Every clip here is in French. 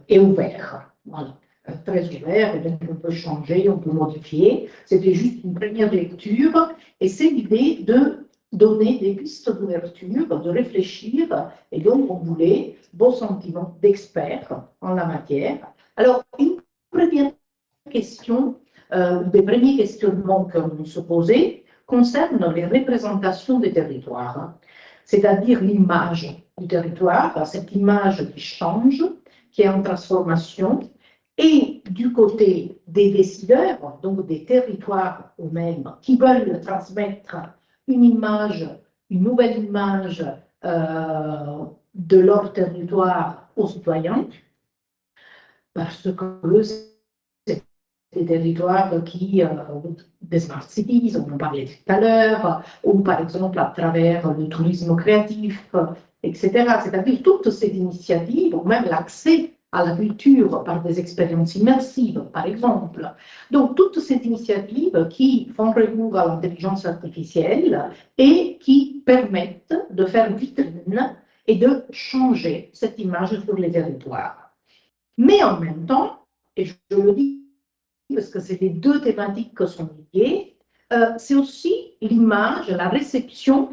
est ouvert. Voilà. Très ouvert, et donc on peut changer, on peut modifier. C'était juste une première lecture, et c'est l'idée de donner des pistes d'ouverture, de réfléchir, et donc on voulait vos sentiments d'experts en la matière. Alors, une première question, des premiers questionnements qu'on se posait concernent les représentations des territoires, c'est-à-dire l'image du territoire, cette image qui change, qui est en transformation, et du côté des décideurs, donc des territoires eux-mêmes, qui veulent transmettre une image, une nouvelle image de leur territoire aux citoyens, parce que c'est des territoires qui, des smart cities, on en parlait tout à l'heure, ou par exemple à travers le tourisme créatif, etc. C'est-à-dire toutes ces initiatives, ou même l'accès à la culture par des expériences immersives, par exemple. Donc, toutes ces initiatives qui font recours à l'intelligence artificielle et qui permettent de faire vitrine et de changer cette image sur les territoires. Mais en même temps, et je le dis parce que c'est les deux thématiques qui sont liées, c'est aussi l'image, la réception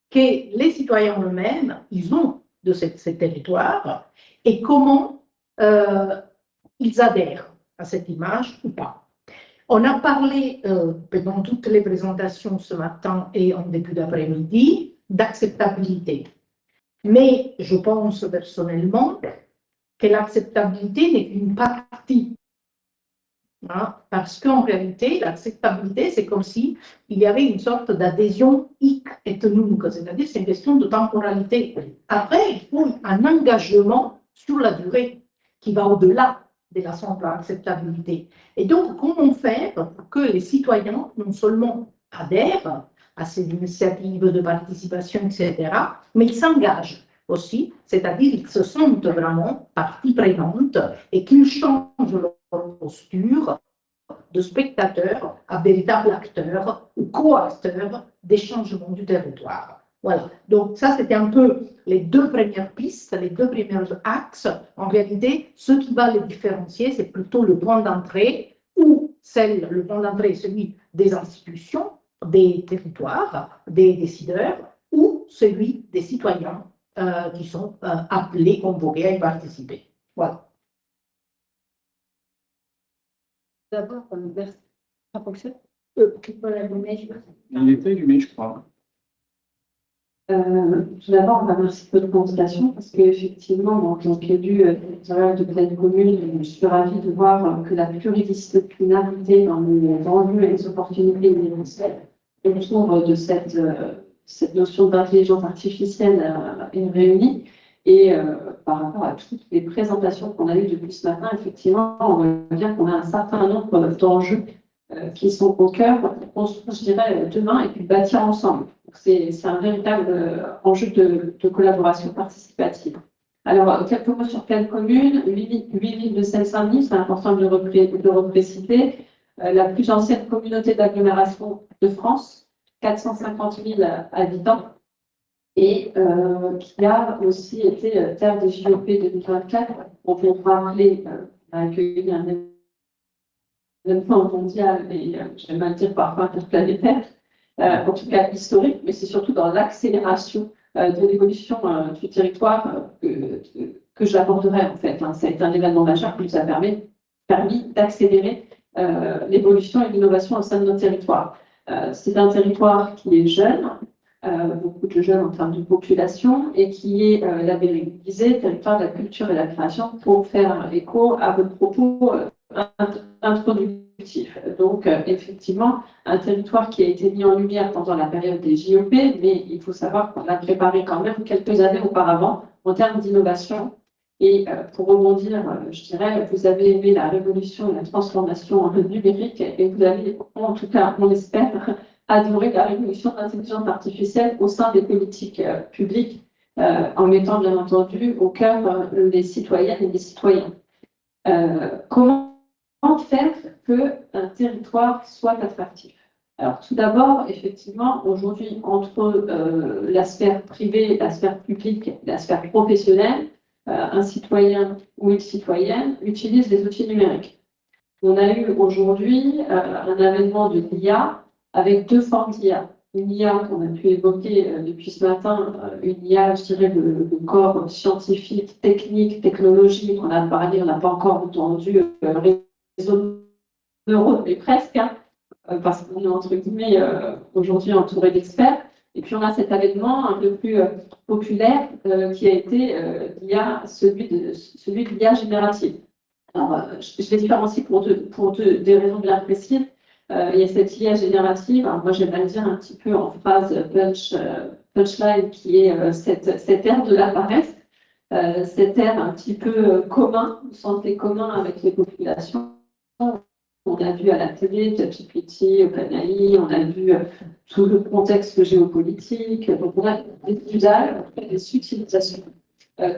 que les citoyens eux-mêmes, ils ont de ces territoires et comment ils adhèrent à cette image ou pas. On a parlé pendant toutes les présentations ce matin et en début d'après-midi d'acceptabilité. Mais je pense personnellement que l'acceptabilité n'est qu'une partie. Hein, parce qu'en réalité, l'acceptabilité, c'est comme s'il y avait une sorte d'adhésion hic et nunc, c'est-à-dire c'est une question de temporalité. Après, il faut un engagement sur la durée qui va au-delà de la simple acceptabilité. Et donc, comment faire pour que les citoyens, non seulement adhèrent à ces initiatives de participation, etc., mais ils s'engagent aussi, c'est-à-dire qu'ils se sentent vraiment partie prenante et qu'ils changent leur posture de spectateurs à véritables acteurs ou co-acteurs des changements du territoire. Voilà. Donc ça, c'était un peu les deux premières pistes, les deux premiers axes. En réalité, ce qui va les différencier, c'est plutôt le point d'entrée ou le point d'entrée, celui des institutions, des territoires, des décideurs, ou celui des citoyens qui sont appelés, convoqués à y participer. Voilà. D'abord, merci. Ça fonctionne? Il était allumé, je crois. Tout d'abord, merci pour votre présentation parce qu'effectivement, en tant qu'élu de pleine commune, je suis ravie de voir que la pluridisciplinarité dans les enjeux et les opportunités universelles autour de cette notion d'intelligence artificielle est réunie. Et par rapport à toutes les présentations qu'on a eues depuis ce matin, effectivement, on voit bien qu'on a un certain nombre d'enjeux qui sont au cœur, je dirais, demain et puis bâtir ensemble. C'est un véritable enjeu de collaboration participative. Alors, quelques mots sur pleine commune, 8 villes de Seine-Saint-Denis, c'est important de le repréciser. La plus ancienne communauté d'agglomération de France, 450 000 habitants, et qui a aussi été terre des JOP 2024. On peut rappeler, on a accueilli un événement mondial, et j'aime mal dire parfois interplanétaire, en tout cas historique, mais c'est surtout dans l'accélération de l'évolution du territoire que je l'aborderai en fait. Hein. C'est un événement majeur qui nous a permis d'accélérer l'évolution et l'innovation au sein de notre territoire. C'est un territoire qui est jeune, beaucoup de jeunes en termes de population, et qui est labellisé territoire de la culture et de la création pour faire écho à votre propos introductif. Donc, effectivement, un territoire qui a été mis en lumière pendant la période des JOP, mais il faut savoir qu'on l'a préparé quand même quelques années auparavant en termes d'innovation. Et pour rebondir, je dirais, vous avez aimé la révolution et la transformation numérique, et vous avez, en tout cas, on l'espère, adoré la révolution de l'intelligence artificielle au sein des politiques publiques, en mettant bien entendu au cœur les citoyennes et les citoyens. Comment faire qu'un territoire soit attractif? Alors, tout d'abord, effectivement, aujourd'hui, entre la sphère privée, la sphère publique, la sphère professionnelle, un citoyen ou une citoyenne utilise les outils numériques. On a eu aujourd'hui un avènement de l'IA avec deux formes d'IA. Une IA qu'on a pu évoquer depuis ce matin, une IA, je dirais, de corps scientifique, technique, technologique. On a parlé, on n'a pas encore entendu réseau neuronaux, mais presque, hein, parce qu'on est entre guillemets aujourd'hui entouré d'experts. Et puis on a cet avènement un peu plus populaire qui a été l'IA, celui de l'IA générative. Alors, je les différencie pour des raisons bien précises. Il y a cette IA générative, alors moi j'aime bien le dire un petit peu en phrase punchline, qui est cette ère de la paresse, cette ère un petit peu commun, santé commun avec les populations. On a vu à la télé, ChatGPT, OpenAI, on a vu tout le contexte géopolitique. Donc on a des usages, des utilisations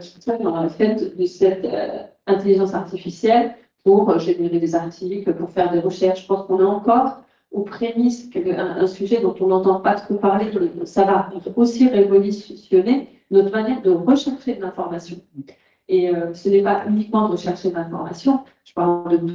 qui tombent dans le fait de cette intelligence artificielle pour générer des articles, pour faire des recherches. Je pense qu'on est encore aux prémices, un sujet dont on n'entend pas trop parler. Ça va aussi révolutionner notre manière de rechercher de l'information. Et ce n'est pas uniquement de rechercher de l'information. Je parle de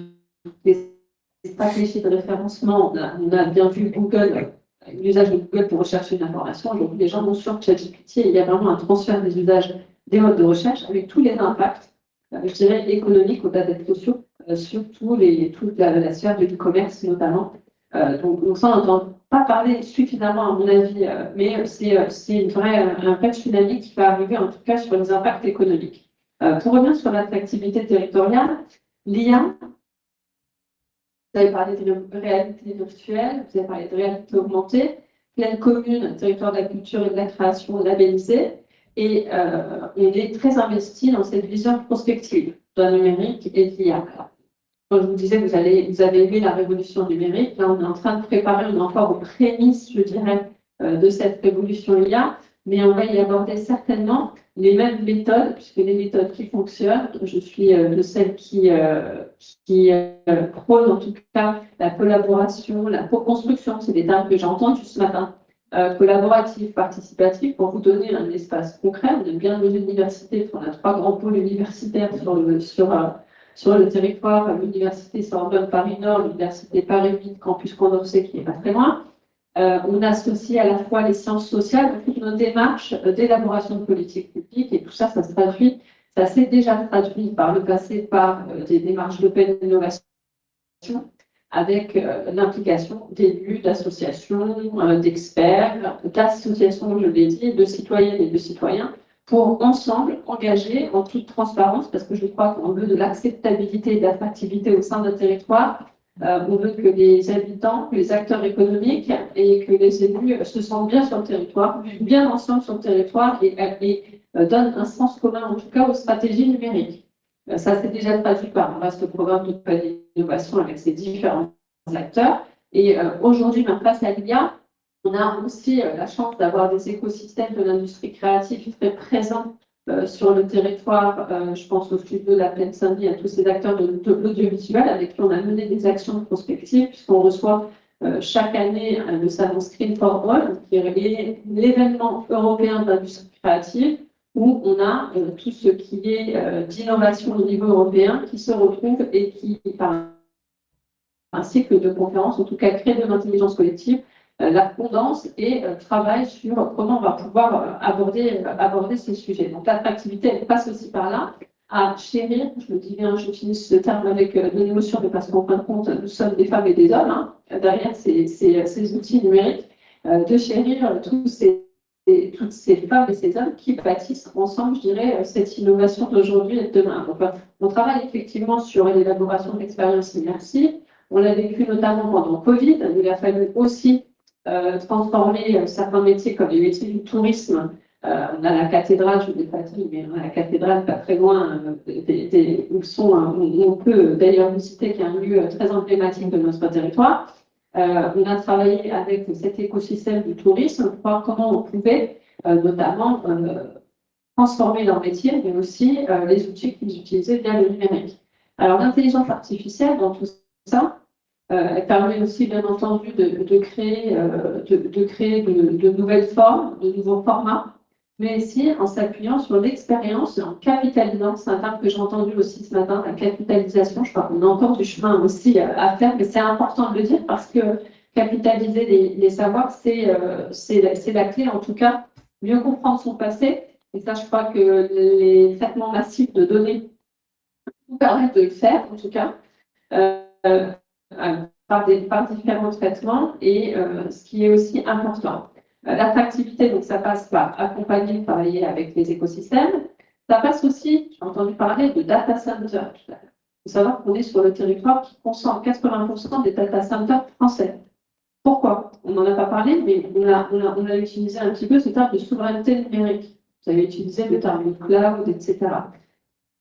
des stratégies de référencement. On a bien vu Google, l'usage de Google pour rechercher une information. Aujourd'hui, les gens vont sur ChatGPT et il y a vraiment un transfert des usages des modes de recherche avec tous les impacts, je dirais, économiques au-delà des sociaux, sur toute la sphère de l'e-commerce notamment. Donc ça, on n'entend pas parler suffisamment, à mon avis, mais c'est un vrai tsunami qui va arriver, en tout cas, sur les impacts économiques. Pour revenir sur l'attractivité territoriale, l'IA, vous avez parlé de réalité virtuelle, vous avez parlé de réalité augmentée, pleine commune, territoire de la culture et de la création labellisée. Et on est très investi dans cette vision prospective d'un numérique et de l'IA. Comme je vous disais, vous avez aimé la révolution numérique. Là, on est en train de préparer, on est encore aux prémices, je dirais, de cette révolution IA, mais on va y aborder certainement les mêmes méthodes, puisque les méthodes qui fonctionnent, je suis de celles qui prônent en tout cas la collaboration, la co-construction, c'est des termes que j'ai entendus ce matin, collaboratif, participatif, pour vous donner un espace concret. On est bien dans l'université, on a 3 grands pôles universitaires sur le territoire, l'université Sorbonne Paris-Nord, l'université Paris 8, campus Condorcet qui n'est pas très loin. On associe à la fois les sciences sociales, toutes nos démarches d'élaboration de politiques publiques, et tout ça, ça s'est déjà traduit par le passé par des démarches d'open innovation, avec l'implication d'élus, d'associations, d'experts, d'associations, je l'ai dit, de citoyennes et de citoyens, pour ensemble engager en toute transparence, parce que je crois qu'on veut de l'acceptabilité et de l'attractivité au sein d'un territoire. On veut que les habitants, que les acteurs économiques et que les élus se sentent bien sur le territoire, bien ensemble sur le territoire et donnent un sens commun, en tout cas, aux stratégies numériques. Ça s'est déjà traduit par un vaste programme d'innovation avec ces différents acteurs. Et aujourd'hui, même face à l'IA, on a aussi la chance d'avoir des écosystèmes de l'industrie créative très présents sur le territoire. Je pense au studio de la Plaine Saint-Denis, à tous ces acteurs de l'audiovisuel avec qui on a mené des actions prospectives, puisqu'on reçoit chaque année le salon Screen for All, qui est l'événement européen de l'industrie créative, où on a tout ce qui est d'innovation au niveau européen qui se retrouve et qui, par un cycle de conférences, en tout cas, crée de l'intelligence collective, la condense et travaille sur comment on va pouvoir aborder ces sujets. Donc l'attractivité, elle passe aussi par là, à chérir, je me dis bien, j'utilise ce terme avec de l'émotion, mais parce qu'en fin de compte, nous sommes des femmes et des hommes, hein, derrière ces outils numériques, de chérir toutes ces femmes et ces hommes qui bâtissent ensemble, je dirais, cette innovation d'aujourd'hui et de demain. Donc, on travaille effectivement sur l'élaboration d'expériences immersives. On l'a vécu notamment pendant le Covid. Il a fallu aussi transformer certains métiers comme les métiers du tourisme. On a la cathédrale, je ne l'ai pas dit, mais on a la cathédrale pas très loin où on peut d'ailleurs visiter, qui est un lieu très emblématique de notre territoire. On a travaillé avec cet écosystème du tourisme pour voir comment on pouvait notamment transformer leur métier, mais aussi les outils qu'ils utilisaient via le numérique. Alors l'intelligence artificielle dans tout ça, elle permet aussi bien entendu de créer de nouvelles formes, de nouveaux formats. mais aussi en s'appuyant sur l'expérience et en capitalisant. C'est un terme que j'ai entendu aussi ce matin, la capitalisation. Je crois qu'on a encore du chemin aussi à faire, mais c'est important de le dire parce que capitaliser les savoirs, c'est la clé, en tout cas, mieux comprendre son passé. Et ça, je crois que les traitements massifs de données nous permettent de le faire, en tout cas, par différents traitements. Et ce qui est aussi important, l'attractivité, donc ça passe par accompagner, travailler avec les écosystèmes. Ça passe aussi, j'ai entendu parler de data center. Il faut savoir qu'on est sur le territoire qui concentre 80% des data centers français. Pourquoi? On n'en a pas parlé, mais on a utilisé un petit peu ce terme de souveraineté numérique. Vous avez utilisé le terme de cloud, etc.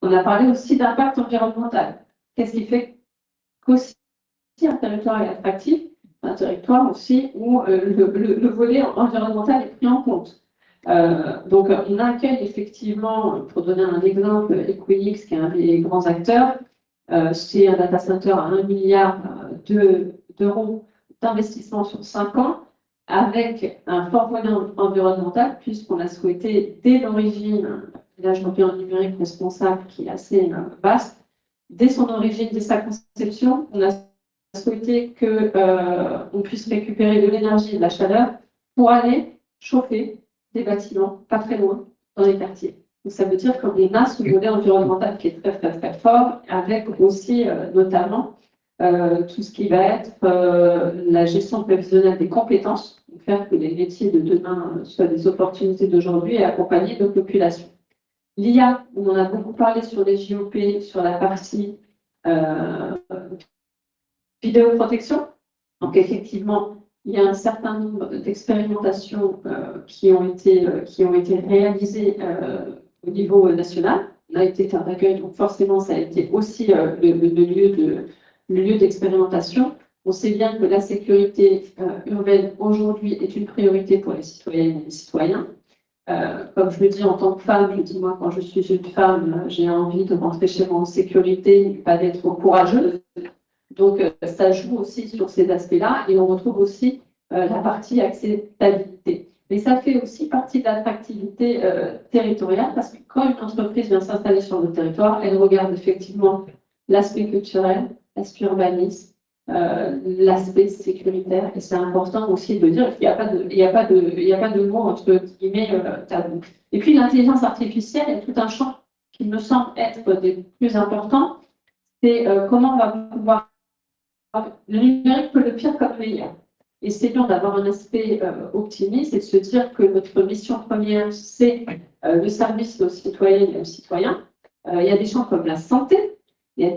On a parlé aussi d'impact environnemental. Qu'est-ce qui fait qu'aussi un territoire est attractif? Un territoire aussi où le volet environnemental est pris en compte. Donc, on accueille effectivement, pour donner un exemple, Equinix, qui est un des grands acteurs, c'est un data center à 1 milliard d'euros d'investissement sur 5 ans, avec un fort volet environnemental, puisqu'on a souhaité, dès l'origine, l'âge européen numérique responsable, qui est assez vaste, dès son origine, dès sa conception, on a souhaité qu'on puisse récupérer de l'énergie et de la chaleur pour aller chauffer des bâtiments pas très loin dans les quartiers. Donc, ça veut dire qu'on a ce volet environnemental qui est très, très, très fort, avec aussi notamment tout ce qui va être la gestion prévisionnelle des compétences, pour faire que les métiers de demain soient des opportunités d'aujourd'hui et accompagner nos populations. L'IA, on en a beaucoup parlé sur les JOP, sur la partie vidéoprotection. Donc effectivement, il y a un certain nombre d'expérimentations qui ont été réalisées au niveau national. On a été terre d'accueil, donc forcément, ça a été aussi le lieu d'expérimentation. On sait bien que la sécurité urbaine aujourd'hui est une priorité pour les citoyennes et les citoyens. Comme je le dis en tant que femme, je dis moi, quand je suis une femme, j'ai envie de rentrer chez moi en sécurité, pas d'être courageuse. Donc, ça joue aussi sur ces aspects-là et on retrouve aussi la partie acceptabilité. Mais ça fait aussi partie de l'attractivité territoriale parce que quand une entreprise vient s'installer sur le territoire, elle regarde effectivement l'aspect culturel, l'aspect urbaniste, l'aspect sécuritaire. Et c'est important aussi de dire qu'il n'y a pas de mot entre guillemets tabou. Et puis, l'intelligence artificielle est tout un champ qui me semble être des plus importants. C'est comment on va pouvoir. Le numérique peut le pire comme le meilleur. Essayons d'avoir un aspect optimiste et de se dire que notre mission première, c'est le service aux citoyennes et aux citoyens. Il y a des champs comme la santé, il y a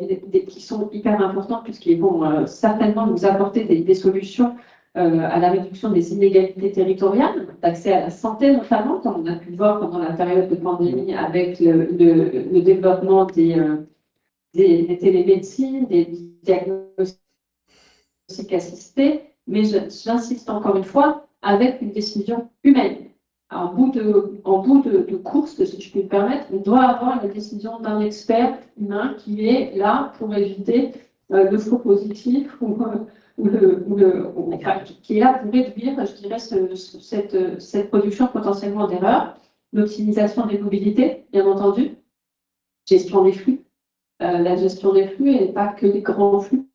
qui sont hyper importants puisqu'ils vont certainement nous apporter des solutions à la réduction des inégalités territoriales, d'accès à la santé notamment, comme on a pu le voir pendant la période de pandémie avec le développement des télémédecines, des diagnostics assistés, mais j'insiste encore une fois, avec une décision humaine. En bout de course, si je puis me permettre, on doit avoir la décision d'un expert humain qui est là pour éviter le faux positif qui est là pour réduire, je dirais, cette production potentiellement d'erreurs. L'optimisation des mobilités, bien entendu, gestion des flux. La gestion des flux, elle n'est pas que des grands flux.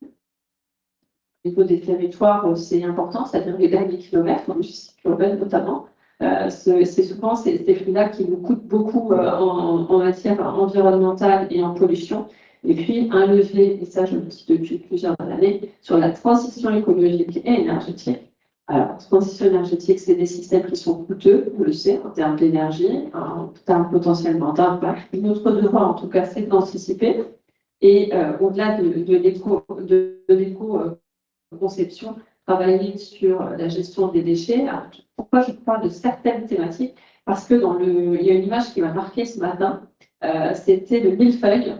Au niveau des territoires, c'est important, c'est-à-dire les derniers kilomètres, en logistique urbaine notamment. C'est souvent ces flux-là qui nous coûtent beaucoup en matière environnementale et en pollution. Et puis, un levier, et ça je le dis depuis plusieurs années, sur la transition écologique et énergétique. Alors, transition énergétique, c'est des systèmes qui sont coûteux, on le sait, en termes d'énergie, en termes potentiellement d'impact. Notre devoir, en tout cas, c'est d'anticiper. Et au-delà de l'éco-conception, travailler sur la gestion des déchets. Alors, pourquoi je parle de certaines thématiques? Parce que il y a une image qui m'a marquée ce matin, c'était le millefeuille,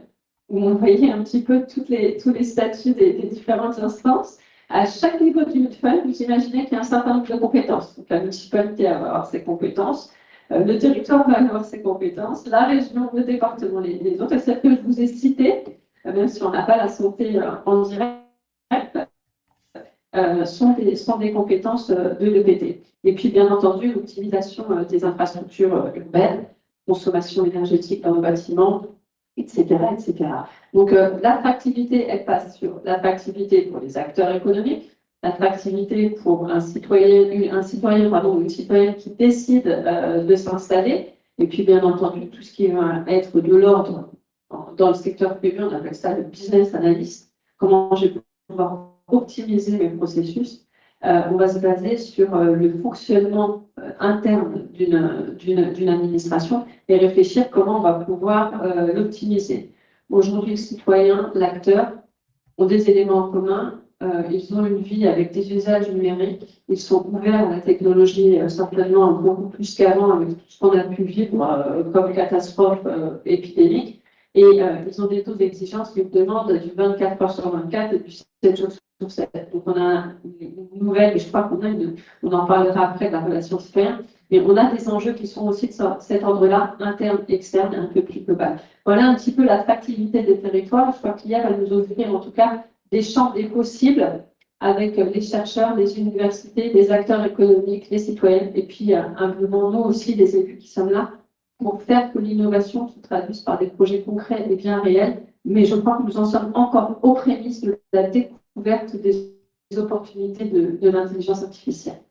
où on voyait un petit peu tous les statuts des différentes instances. À chaque niveau du millefeuille, vous imaginez qu'il y a un certain nombre de compétences. Donc, la municipalité va avoir ses compétences, le territoire va avoir ses compétences, la région, le département, les autres. Et celles que je vous ai citées, même si on n'a pas la santé en direct, sont des compétences de l'EPT. Et puis, bien entendu, l'optimisation des infrastructures urbaines, consommation énergétique dans le bâtiment, etc., etc. Donc, l'attractivité, elle passe sur l'attractivité pour les acteurs économiques, l'attractivité pour un citoyen ou une citoyenne qui décide de s'installer, et puis, bien entendu, tout ce qui va être de l'ordre dans le secteur privé, on appelle ça le business analyst. Comment je vais pouvoir optimiser mes processus. On va se baser sur le fonctionnement interne d'une administration et réfléchir comment on va pouvoir l'optimiser. Aujourd'hui, le citoyen, l'acteur ont des éléments en commun. Ils ont une vie avec des usages numériques. Ils sont ouverts à la technologie certainement beaucoup plus qu'avant avec tout ce qu'on a pu vivre comme catastrophe épidémique. Et ils ont des taux d'exigence qui demandent du 24 heures sur 24 et du 7 jours sur 7. Donc on a une nouvelle, et je crois on en parlera après de la relation citoyenne, mais on a des enjeux qui sont aussi de cet ordre-là, interne, externe et un peu plus global. Voilà un petit peu l'attractivité des territoires. Je crois qu'hier, elle nous ouvrir en tout cas des champs des possibles avec les chercheurs, les universités, les acteurs économiques, les citoyens, et puis humblement nous aussi, les élus qui sommes là, pour faire que l'innovation se traduise par des projets concrets et bien réels. Mais je crois que nous en sommes encore aux prémices de la découverte des opportunités de l'intelligence artificielle.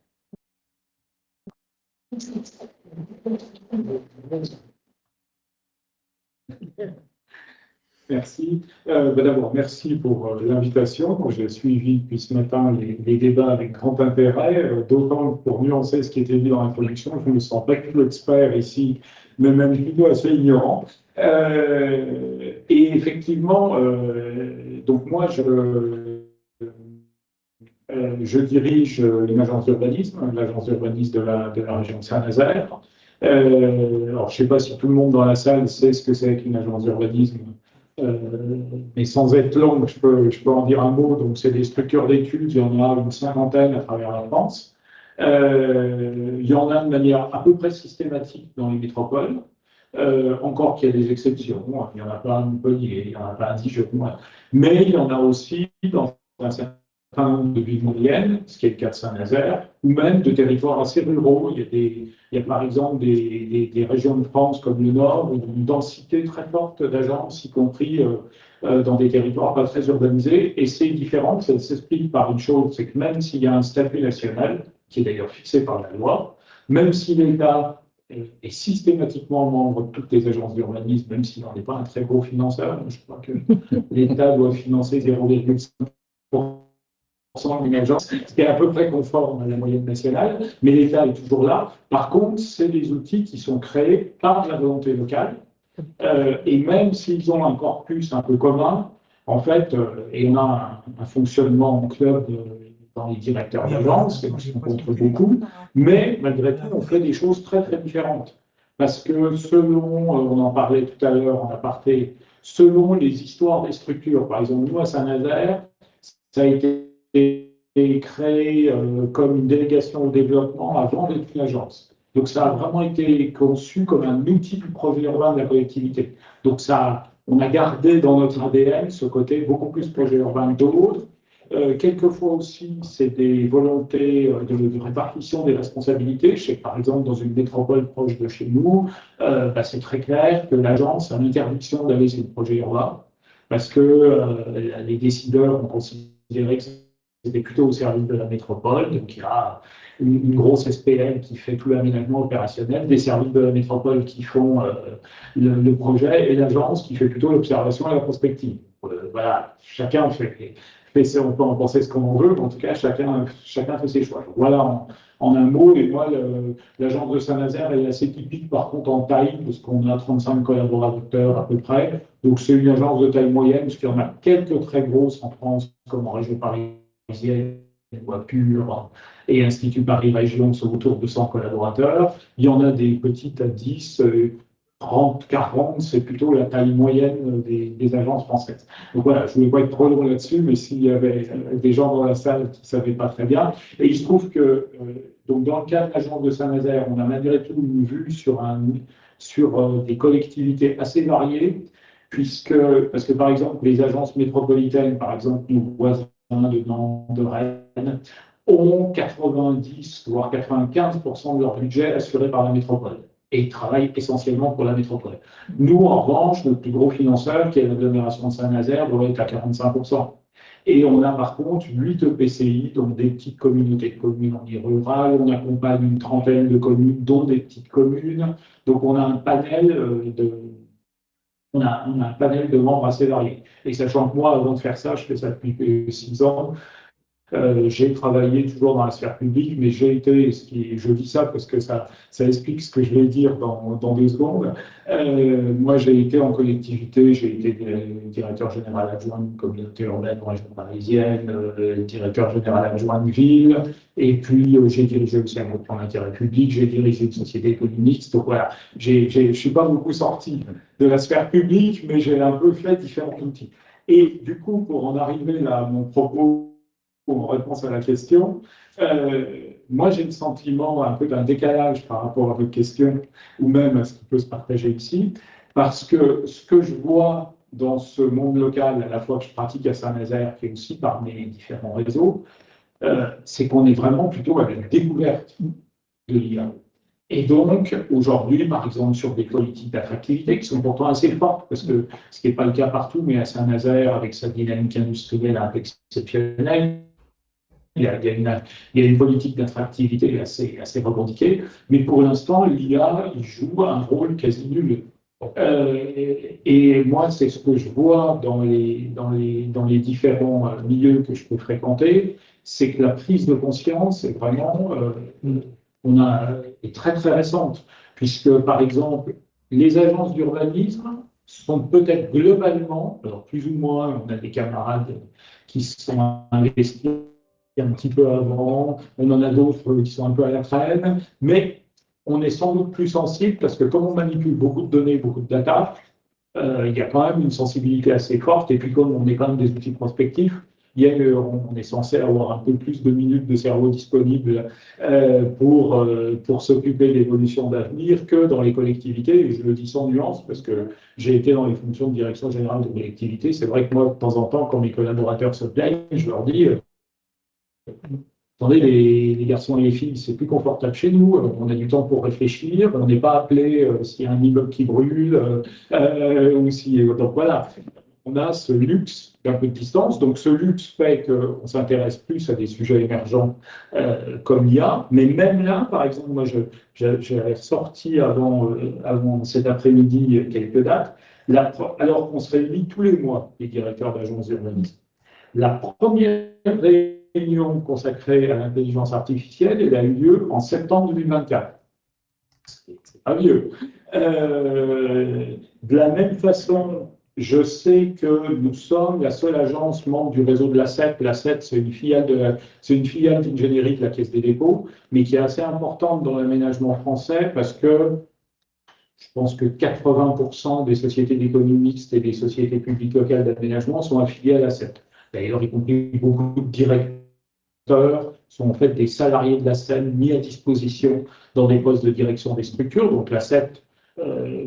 Merci. D'abord, merci pour l'invitation. J'ai suivi depuis ce matin les débats avec grand intérêt, d'autant que pour nuancer ce qui était dit dans l'introduction, je ne me sens pas que expert ici, mais même plutôt assez ignorant. Et effectivement, donc moi, je dirige une agence d'urbanisme, l'agence d'urbanisme de la région de Saint-Nazaire. Alors, je ne sais pas si tout le monde dans la salle sait ce que c'est qu'une agence d'urbanisme. Mais sans être long, je peux en dire un mot. Donc, c'est des structures d'études, il y en a une cinquantaine à travers la France. Il y en a de manière à peu près systématique dans les métropoles. Encore qu'il y a des exceptions. Il n'y en a pas à Montpellier, il n'y en a pas à Dijon. Mais il y en a aussi dans un certain nombre de villes moyennes, ce qui est le cas de Saint-Nazaire, ou même de territoires assez ruraux. Il y a par exemple des régions de France comme le Nord, où il y a une densité très forte d'agences, y compris dans des territoires pas très urbanisés. Et c'est différent, ça s'explique par une chose, c'est que même s'il y a un statut national, qui est d'ailleurs fixé par la loi, même si l'État est systématiquement membre de toutes les agences d'urbanisme, même s'il n'en est pas un très gros financeur, je crois que l'État doit financer 0,5% d'une agence, ce qui est à peu près conforme à la moyenne nationale, mais l'État est toujours là. Par contre, c'est des outils qui sont créés par la volonté locale, et même s'ils ont un corpus un peu commun, en fait, et on a un fonctionnement en club dans les directeurs d'agence, et on se rencontre beaucoup, mais malgré tout, on fait des choses très très différentes. Parce que selon, on en parlait tout à l'heure en aparté, selon les histoires des structures, par exemple, nous à Saint-Nazaire, ça a été créé comme une délégation au développement avant d'être une agence. Donc ça a vraiment été conçu comme un outil du projet urbain de la collectivité. Donc on a gardé dans notre ADN ce côté beaucoup plus projet urbain que d'autres. Quelquefois aussi, c'est des volontés de répartition des responsabilités. Je sais que par exemple, dans une métropole proche de chez nous, c'est très clair que l'agence a l'interdiction d'aller sur le projet urbain parce que les décideurs ont considéré que c'était plutôt au service de la métropole. Donc il y a une grosse SPL qui fait tout l'aménagement opérationnel, des services de la métropole qui font le projet et l'agence qui fait plutôt l'observation et la prospective. Voilà, chacun fait on peut en penser ce qu'on veut, mais en tout cas, chacun fait ses choix. Donc, voilà en un mot, et moi, l'agence de Saint-Nazaire est assez typique, par contre, en taille, parce qu'on a 35 collaborateurs à peu près. Donc, c'est une agence de taille moyenne, parce qu'il y en a quelques très grosses en France, comme en région parisienne, Pure et Institut Paris Région, sont autour de 100 collaborateurs. Il y en a des petites à 10, 30, 40, c'est plutôt la taille moyenne des agences françaises. Donc voilà, je ne voulais pas être trop long là-dessus, mais s'il y avait des gens dans la salle qui ne savaient pas très bien. Et il se trouve que, donc dans le cas de l'agence de Saint-Nazaire, on a malgré tout une vue sur des collectivités assez variées, parce que par exemple, les agences métropolitaines, par exemple, nos voisins de Nantes, de Rennes, ont 90 voire 95% de leur budget assuré par la métropole. Et ils travaillent essentiellement pour la métropole. Nous, en revanche, notre plus gros financeur, qui est l'agglomération de Saint-Nazaire, doit être à 45%. Et on a par contre 8 EPCI, donc des petites communautés de communes en milieu rural. On accompagne une trentaine de communes, dont des petites communes. Donc on a un panel on a un panel de membres assez variés. Et sachant que moi, avant de faire ça, je fais ça depuis 6 ans, j'ai travaillé toujours dans la sphère publique, mais j'ai été, je dis ça parce que ça explique ce que je vais dire dans 2 secondes. Moi, j'ai été en collectivité, j'ai été directeur général adjoint de communauté urbaine en région parisienne, directeur général adjoint de ville, et puis j'ai dirigé aussi un groupe d'intérêt public, j'ai dirigé une société économique. Donc voilà, je ne suis pas beaucoup sorti de la sphère publique, mais j'ai un peu fait différents outils. Et du coup, pour en arriver là à mon propos, en réponse à la question, moi j'ai le sentiment un peu d'un décalage par rapport à votre question, ou même à ce qui peut se partager ici, parce que ce que je vois dans ce monde local, à la fois que je pratique à Saint-Nazaire, qui est aussi par mes différents réseaux, c'est qu'on est vraiment plutôt à la découverte de l'IA. Et donc, aujourd'hui, par exemple, sur des politiques d'attractivité qui sont pourtant assez fortes, parce que ce qui n'est pas le cas partout, mais à Saint-Nazaire, avec sa dynamique industrielle un peu exceptionnelle, il y a une politique d'attractivité assez revendiquée, mais pour l'instant, l'IA, il joue un rôle quasi nul. Et moi, c'est ce que je vois dans les différents milieux que je peux fréquenter, c'est que la prise de conscience est vraiment est très très récente, puisque par exemple, les agences d'urbanisme sont peut-être globalement, alors plus ou moins, on a des camarades qui sont investis un petit peu avant, on en a d'autres qui sont un peu à la traîne, mais on est sans doute plus sensible parce que comme on manipule beaucoup de données, beaucoup de data, il y a quand même une sensibilité assez forte, et puis comme on est quand même des outils prospectifs, on est censé avoir un peu plus de minutes de cerveau disponibles pour s'occuper de l'évolution d'avenir que dans les collectivités, et je le dis sans nuance parce que j'ai été dans les fonctions de direction générale de collectivité. C'est vrai que moi, de temps en temps, quand mes collaborateurs se plaignent, je leur dis attendez, les garçons et les filles, c'est plus confortable chez nous, on a du temps pour réfléchir, on n'est pas appelé s'il y a un immeuble qui brûle, ou si. Donc voilà, on a ce luxe d'un peu de distance. Donc ce luxe fait qu'on s'intéresse plus à des sujets émergents comme l'IA. Mais même là, par exemple, moi j'avais sorti avant cet après-midi quelques dates, alors qu'on se réunit tous les mois, les directeurs d'agences d'urbanisme. La première réunion consacrée à l'intelligence artificielle, elle a eu lieu en septembre 2024. C'est pas vieux. De la même façon, je sais que nous sommes la seule agence membre du réseau de l'ACEP. L'ACEP, c'est une filiale d'ingénierie de la Caisse des dépôts, mais qui est assez importante dans l'aménagement français parce que je pense que 80% des sociétés d'économie mixte et des sociétés publiques locales d'aménagement sont affiliées à l'ACEP. D'ailleurs, y compris beaucoup de directeurs sont en fait des salariés de la SEM mis à disposition dans des postes de direction des structures. Donc la CEP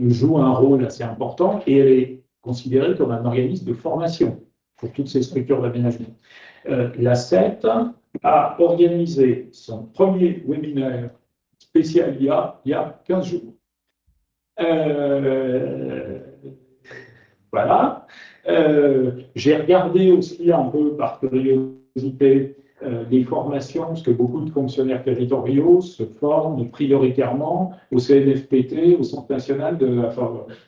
joue un rôle assez important et elle est considérée comme un organisme de formation pour toutes ces structures d'aménagement. La CEP a organisé son premier webinaire spécial IA il y a 15 jours. Voilà. J'ai regardé aussi un peu par curiosité les formations, parce que beaucoup de fonctionnaires territoriaux se forment prioritairement au CNFPT, au Centre national de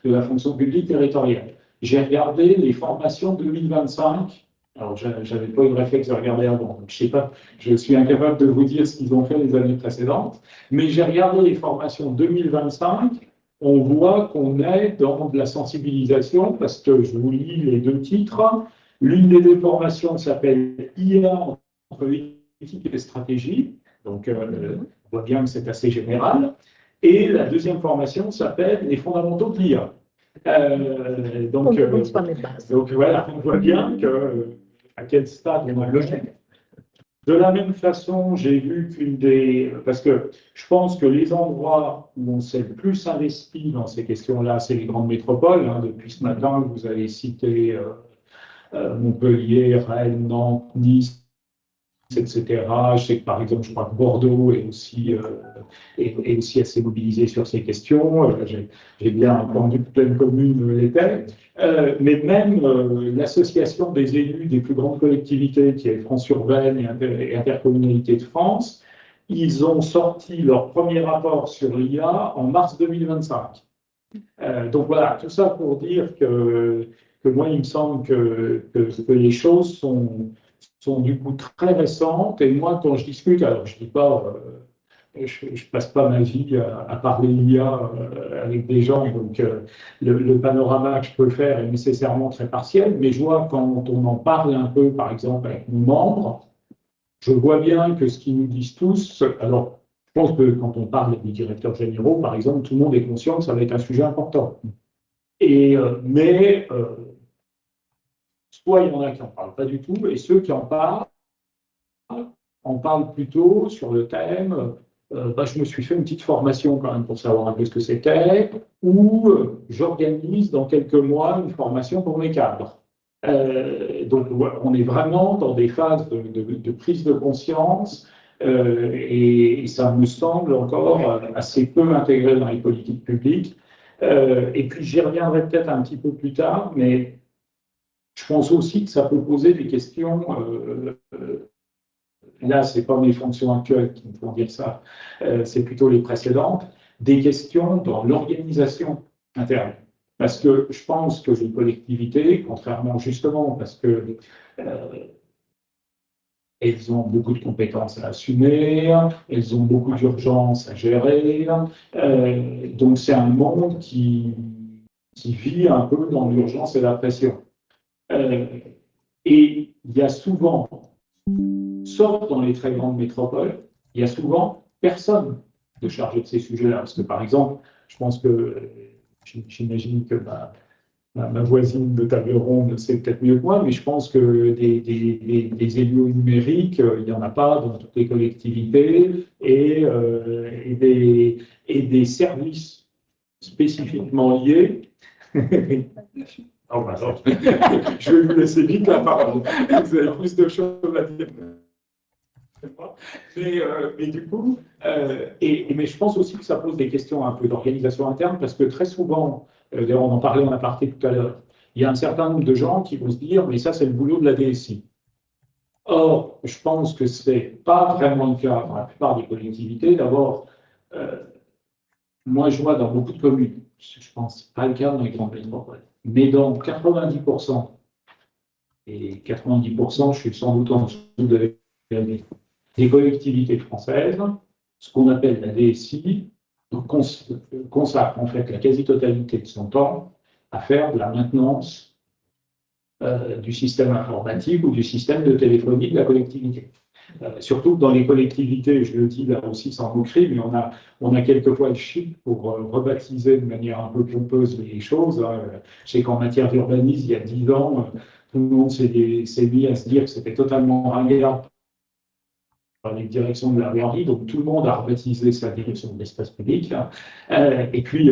la fonction publique territoriale. J'ai regardé les formations 2025. Alors, je n'avais pas eu le réflexe de regarder avant, donc je sais pas, je suis incapable de vous dire ce qu'ils ont fait les années précédentes, mais j'ai regardé les formations 2025. On voit qu'on est dans de la sensibilisation, parce que je vous lis les 2 titres. L'une des 2 formations s'appelle IA entre éthique et stratégie, donc on voit bien que c'est assez général. Et la deuxième formation s'appelle les fondamentaux de l'IA. Donc voilà, on voit bien à quel stade on a logique. De la même façon, j'ai vu parce que je pense que les endroits où on s'est le plus investi dans ces questions-là, c'est les grandes métropoles. Depuis ce matin, vous avez cité Montpellier, Rennes, Nantes, Nice, etc. Je sais que par exemple, je crois que Bordeaux est aussi assez mobilisé sur ces questions. J'ai bien entendu que plein de communes l'étaient. Mais même l'association des élus des plus grandes collectivités, qui est France Urbaine et Intercommunalité de France, ils ont sorti leur premier rapport sur l'IA en mars 2025. Donc voilà, tout ça pour dire que moi, il me semble que les choses sont du coup très récentes. Et moi, quand je discute, alors je dis pas, je passe pas ma vie à parler IA avec des gens, donc le panorama que je peux faire est nécessairement très partiel. Mais je vois quand on en parle un peu, par exemple, avec nos membres, je vois bien que ce qu'ils nous disent tous, alors je pense que quand on parle des directeurs généraux, par exemple, tout le monde est conscient que ça va être un sujet important. Mais soit il y en a qui n'en parlent pas du tout, et ceux qui en parlent plutôt sur le thème. Je me suis fait une petite formation quand même pour savoir un peu ce que c'était, ou j'organise dans quelques mois une formation pour mes cadres. Donc on est vraiment dans des phases de prise de conscience et ça me semble encore assez peu intégré dans les politiques publiques. Et puis j'y reviendrai peut-être un petit peu plus tard, mais je pense aussi que ça peut poser des questions. Là, ce n'est pas mes fonctions actuelles qui me font dire ça, c'est plutôt les précédentes, des questions dans l'organisation interne. Parce que je pense que les collectivités, contrairement justement, parce que elles ont beaucoup de compétences à assumer, elles ont beaucoup d'urgences à gérer, donc c'est un monde qui vit un peu dans l'urgence et la pression. Et il y a souvent, sauf dans les très grandes métropoles, il y a souvent personne de chargé de ces sujets-là. Parce que, par exemple, je pense que, j'imagine que ma voisine de table ronde sait peut-être mieux que moi, mais je pense que des élus au numérique, il n'y en a pas dans toutes les collectivités, et des services spécifiquement liés. Oh, bah, non. Je vais vous laisser vite la parole. Vous avez plus de choses à dire. Mais du coup, mais je pense aussi que ça pose des questions un peu d'organisation interne, parce que très souvent, d'ailleurs on en parlait en aparté tout à l'heure, il y a un certain nombre de gens qui vont se dire, mais ça c'est le boulot de la DSI. Or, je pense que ce n'est pas vraiment le cas dans la plupart des collectivités. D'abord, moi je vois dans beaucoup de communes, je pense pas le cas dans les grandes métropoles, mais dans 90%, et 90%, je suis sans doute en dessous de des collectivités françaises, ce qu'on appelle la DSI, consacre en fait la quasi-totalité de son temps à faire de la maintenance du système informatique ou du système de téléphonie de la collectivité. Surtout dans les collectivités, je le dis là aussi sans moquerie, mais on a quelquefois le chic pour rebaptiser de manière un peu pompeuse les choses. Je sais qu'en matière d'urbanisme, il y a 10 ans, tout le monde s'est mis à se dire que c'était totalement ringard par les directions de la voirie, donc tout le monde a rebaptisé sa direction de l'espace public. Et puis,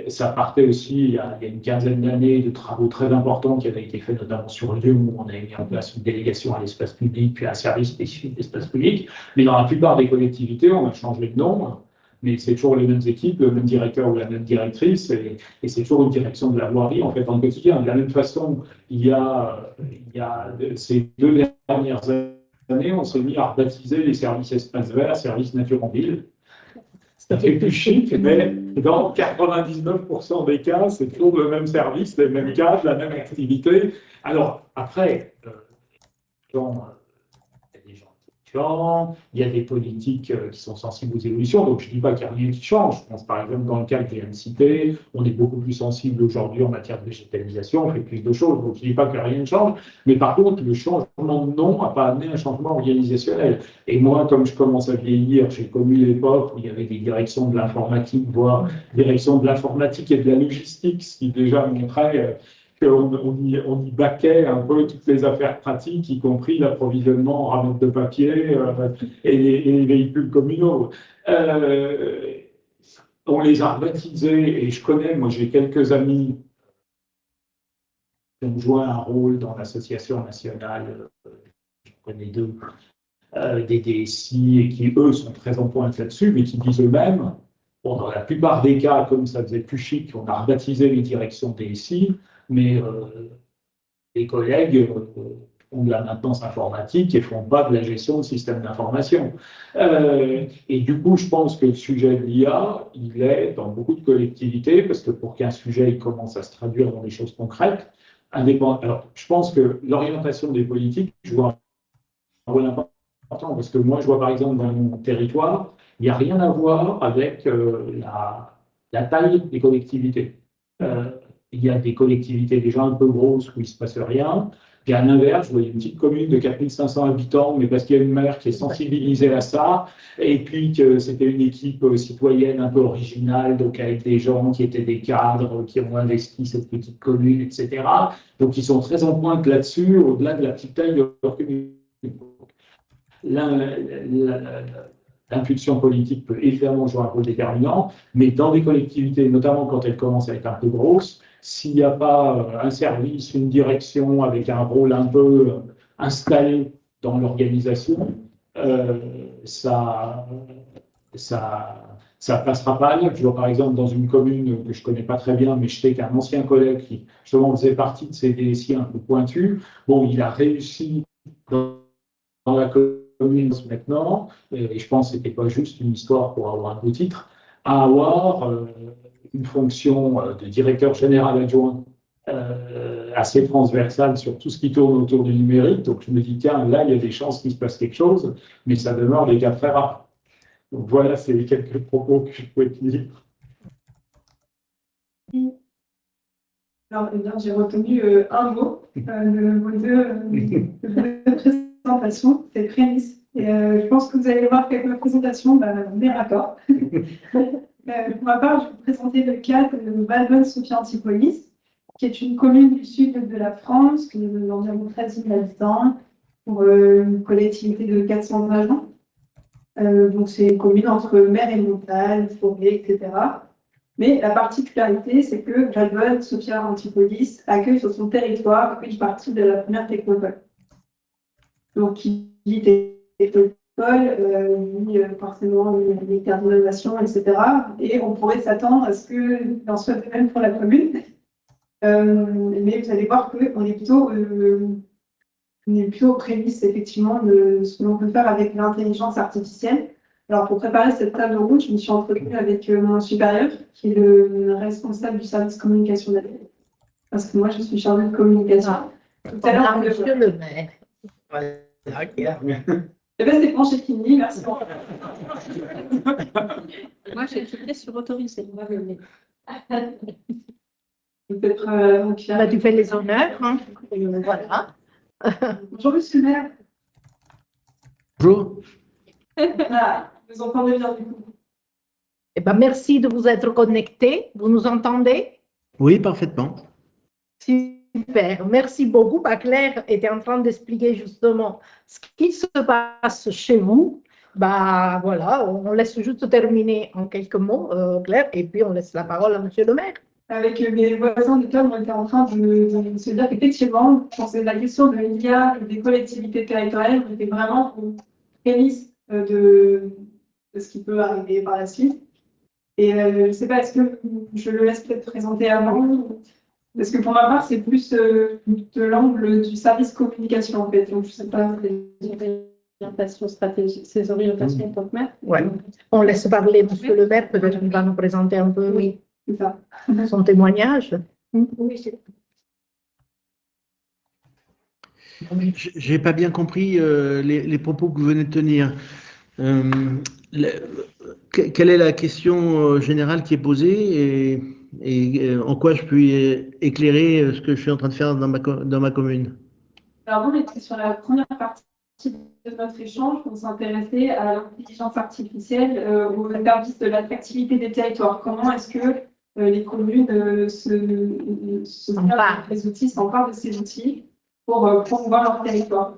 ça partait aussi, il y a une quinzaine d'années, de travaux très importants qui avaient été faits, notamment sur Lyon, où on avait mis en place une délégation à l'espace public, puis un service spécifique d'espace public. Mais dans la plupart des collectivités, on a changé de nom, mais c'est toujours les mêmes équipes, le même directeur ou la même directrice, et c'est toujours une direction de la voirie, en fait, en quotidien. De la même façon, il y a ces 2 dernières années, on s'est mis à rebaptiser les services espaces verts, services nature en ville. Ça fait plus chic, mais dans 99% des cas, c'est toujours le même service, les mêmes cadres, la même activité. Alors, après, il y a des gens qui changent, il y a des politiques qui sont sensibles aux évolutions, donc je ne dis pas qu'il n'y a rien qui change. Je pense par exemple dans le cas que je viens de citer, on est beaucoup plus sensible aujourd'hui en matière de végétalisation, on fait plus de choses, donc je ne dis pas que rien ne change, mais par contre, le changement de nom n'a pas amené un changement organisationnel. Et moi, comme je commence à vieillir, j'ai connu l'époque où il y avait des directions de l'informatique, voire directions de l'informatique et de la logistique, ce qui déjà montrait qu'on y baquait un peu toutes les affaires pratiques, y compris l'approvisionnement en ramettes de papier et les véhicules communaux. On les a rebaptisés, et je connais, moi j'ai quelques amis ont joué un rôle dans l'association nationale, je connais deux, des DSI, et qui, eux, sont très en pointe là-dessus, mais qui disent eux-mêmes, bon, dans la plupart des cas, comme ça faisait plus chic, on a rebaptisé les directions DSI, mais les collègues font de la maintenance informatique et ne font pas de la gestion de systèmes d'information. Et du coup, je pense que le sujet de l'IA, il est dans beaucoup de collectivités, parce que pour qu'un sujet il commence à se traduire dans des choses concrètes, alors, je pense que l'orientation des politiques joue un rôle important, parce que moi, je vois par exemple dans mon territoire, il n'y a rien à voir avec la taille des collectivités. Il y a des collectivités déjà un peu grosses où il ne se passe rien. Puis à l'inverse, je voyais une petite commune de 4500 habitants, mais parce qu'il y a une maire qui est sensibilisée à ça, et puis que c'était une équipe citoyenne un peu originale, donc avec des gens qui étaient des cadres, qui ont investi cette petite commune, etc. Donc ils sont très en pointe là-dessus, au-delà de la petite taille de leur commune. L'impulsion politique peut évidemment jouer un rôle déterminant, mais dans des collectivités, notamment quand elles commencent à être un peu grosses, s'il n'y a pas un service, une direction avec un rôle un peu installé dans l'organisation, ça passera pas à l'œuvre. Je vois par exemple dans une commune que je connais pas très bien, mais je sais qu'un ancien collègue qui justement faisait partie de ces DSI un peu pointus, bon, il a réussi dans la commune maintenant, et je pense que ce n'était pas juste une histoire pour avoir un beau titre, à avoir une fonction de directeur général adjoint assez transversale sur tout ce qui tourne autour du numérique. Donc je me dis, tiens, là, il y a des chances qu'il se passe quelque chose, mais ça demeure des cas très rares. Donc voilà, c'est les quelques propos que je pouvais te dire. Alors, eh bien, j'ai retenu un mot de vos deux présentations, c'est prémisse. Et je pense que vous allez voir quelques présentations des rapports. Pour ma part, je vais vous présenter le cas de Valbonne-Sophia Antipolis, qui est une commune du sud de la France, qui est d'environ 13 000 habitants, pour une collectivité de 400 agents. Donc, c'est une commune entre mer et montagne, forêt, etc. Mais la particularité, c'est que Valbonne-Sophia Antipolis accueille sur son territoire une partie de la première technopole. Donc, qui dit technopole, dit forcément les terres d'innovation, etc. Et on pourrait s'attendre à ce qu'il en soit de même pour la commune. Mais vous allez voir qu'on est plutôt aux prémices, effectivement, de ce que l'on peut faire avec l'intelligence artificielle. Alors, pour préparer cette table ronde, je me suis entretenue avec mon supérieur, qui est le responsable du service communication d'ADN. Parce que moi, je suis chargée de communication. Tout à l'heure, Monsieur le maire. Voilà, qui a- Eh bien, c'est Franck Chekini, merci. Moi, j'ai cliqué sur autoriser. Peut-être Bah, tu fais les honneurs. Hein. Voilà. Bonjour, monsieur le maire. Bonjour. Ah, vous entendez bien du coup. Eh ben, merci de vous être connectés. Vous nous entendez? Oui, parfaitement. Super, merci beaucoup. Bah, Claire était en train d'expliquer justement ce qui se passe chez vous. Bah, voilà, on laisse juste terminer en quelques mots, Claire, et puis on laisse la parole à monsieur le maire. Avec mes voisins de table, on était en train de se dire qu'effectivement, je pensais que la question de l'IA et des collectivités territoriales était vraiment une prémisse de ce qui peut arriver par la suite. Et je ne sais pas, est-ce que je le laisse peut-être présenter avant? Parce que pour ma part, c'est plus de l'angle du service communication, en fait. Donc, je ne sais pas, les orientations stratégiques, ces orientations en tant que maire. Ouais. On laisse parler monsieur le maire, peut-être qu'il va nous présenter un peu Oui, c'est ça. son témoignage. Oui, c'est J'ai pas bien compris les propos que vous venez de tenir. Quelle est la question générale qui est posée et en quoi je puis éclairer ce que je suis en train de faire dans ma commune? Alors, on était sur la première partie de notre échange, on s'intéressait à l'intelligence artificielle au service de l'attractivité des territoires. Comment est-ce que les communes se servent des outils, s'emparent de ces outils pour promouvoir leur territoire?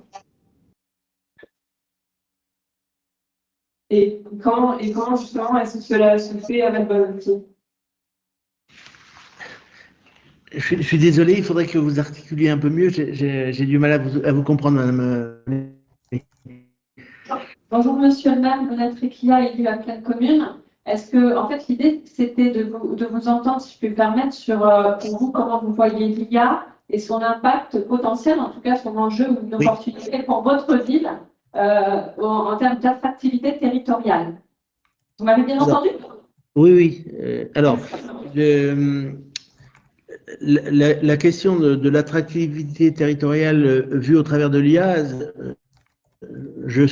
Et comment justement est-ce que cela se fait avec Valbonne? Je suis désolé, il faudrait que vous articuliez un peu mieux. J'ai du mal à vous comprendre, madame. Bonjour monsieur le maire, Bonnet Clia, élu à Pleine Commune. Est-ce que, en fait, l'idée, c'était de vous entendre, si je peux me permettre, sur pour vous, comment vous voyez l'IA et son impact potentiel, en tout cas son enjeu ou une opportunité pour votre ville en termes d'attractivité territoriale. Vous m'avez bien entendu? Oui, oui. Alors, la question de l'attractivité territoriale vue au travers de l'IA, je ne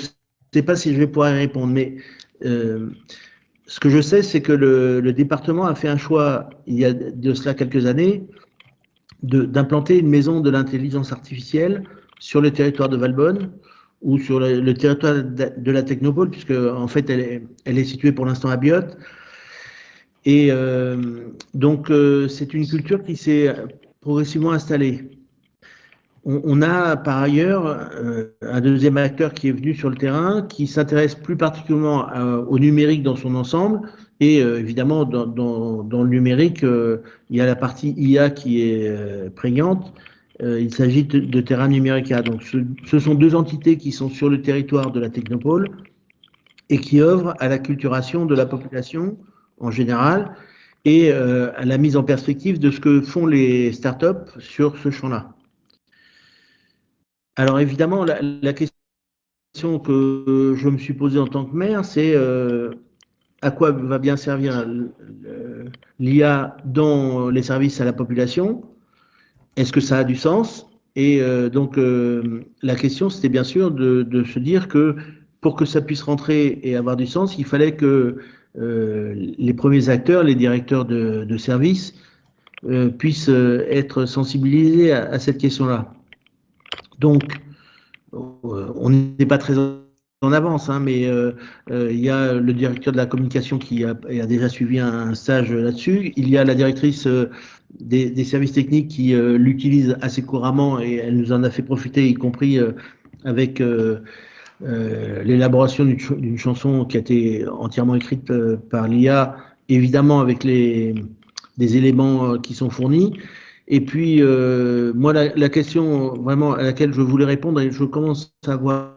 sais pas si je vais pouvoir y répondre, mais ce que je sais, c'est que le département a fait un choix, il y a de cela quelques années, d'implanter une maison de l'intelligence artificielle sur le territoire de Valbonne ou sur le territoire de la Technopole, puisque en fait, elle est située pour l'instant à Biot. Et donc, c'est une culture qui s'est progressivement installée. On a par ailleurs un deuxième acteur qui est venu sur le terrain, qui s'intéresse plus particulièrement au numérique dans son ensemble. Et évidemment, dans le numérique, il y a la partie IA qui est prégnante. Il s'agit de Terra Numérica. Donc, ce sont deux entités qui sont sur le territoire de la Technopole et qui œuvrent à l'acculturation de la population en général et à la mise en perspective de ce que font les startups sur ce champ-là. Alors évidemment, la question que je me suis posée en tant que maire, c'est à quoi va bien servir l'IA dans les services à la population? Est-ce que ça a du sens? Et donc la question, c'était bien sûr de se dire que pour que ça puisse rentrer et avoir du sens, il fallait que les premiers acteurs, les directeurs de services, puissent être sensibilisés à cette question-là. Donc, on n'est pas très en avance, hein, mais il y a le directeur de la communication qui a déjà suivi un stage là-dessus. Il y a la directrice des services techniques qui l'utilise assez couramment et elle nous en a fait profiter, y compris avec l'élaboration d'une chanson qui a été entièrement écrite par l'IA, évidemment avec des éléments qui sont fournis. Et puis, moi, la question vraiment à laquelle je voulais répondre, et je commence à avoir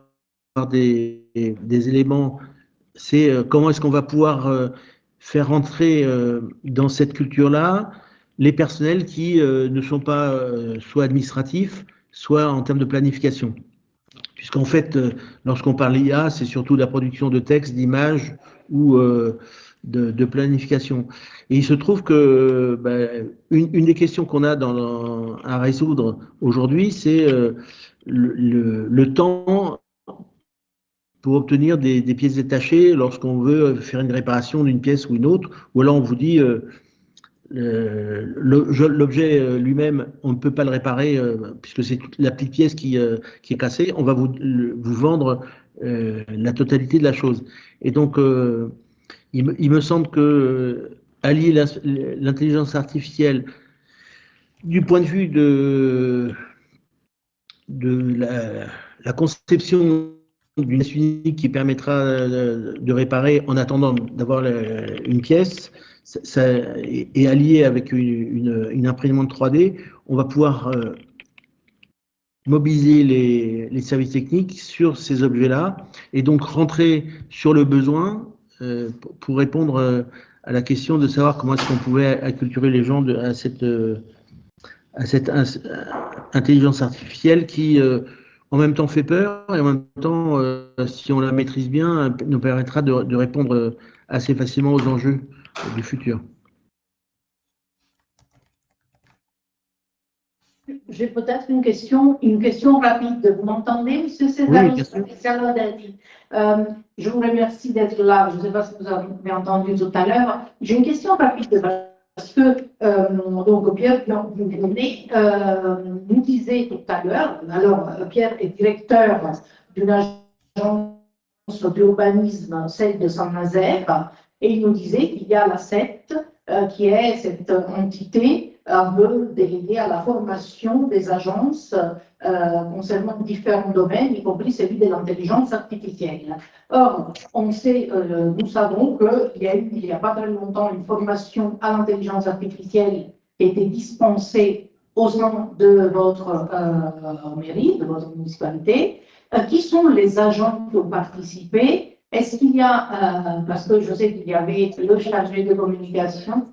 des éléments, c'est comment est-ce qu'on va pouvoir faire rentrer dans cette culture-là les personnels qui ne sont pas soit administratifs, soit en termes de planification. Puisqu'en fait, lorsqu'on parle IA, c'est surtout la production de textes, d'images ou de planification. Et il se trouve que une des questions qu'on a à résoudre aujourd'hui, c'est le temps pour obtenir des pièces détachées lorsqu'on veut faire une réparation d'une pièce ou une autre, ou alors on vous dit l'objet lui-même, on ne peut pas le réparer puisque c'est la petite pièce qui est cassée, on va vous vendre la totalité de la chose. Et donc, il me semble que allier l'intelligence artificielle du point de vue de la conception d'une pièce unique qui permettra de réparer en attendant d'avoir une pièce, et allié avec une imprimante 3D, on va pouvoir mobiliser les services techniques sur ces objets-là et donc rentrer sur le besoin pour répondre à la question de savoir comment est-ce qu'on pouvait acculturer les gens à cette intelligence artificielle qui en même temps fait peur et en même temps, si on la maîtrise bien, nous permettra de répondre assez facilement aux enjeux du futur. J'ai peut-être une question rapide. Vous m'entendez, M. César? Oui, bien sûr. Je vous remercie d'être là. Je ne sais pas si vous avez entendu tout à l'heure. J'ai une question rapide parce que donc Pierre nous disait tout à l'heure. Alors Pierre est directeur d'une agence d'urbanisme, celle de Saint-Nazaire, et il nous disait qu'il y a la CET qui est cette entité un peu déléguée à la formation des agences concernant différents domaines, y compris celui de l'intelligence artificielle. Or, nous savons qu'il y a eu, il n'y a pas très longtemps, une formation à l'intelligence artificielle était dispensé aux gens de votre mairie, de votre municipalité. Qui sont les agents qui ont participé? Est-ce qu'il y a, parce que je sais qu'il y avait le chargé de communication,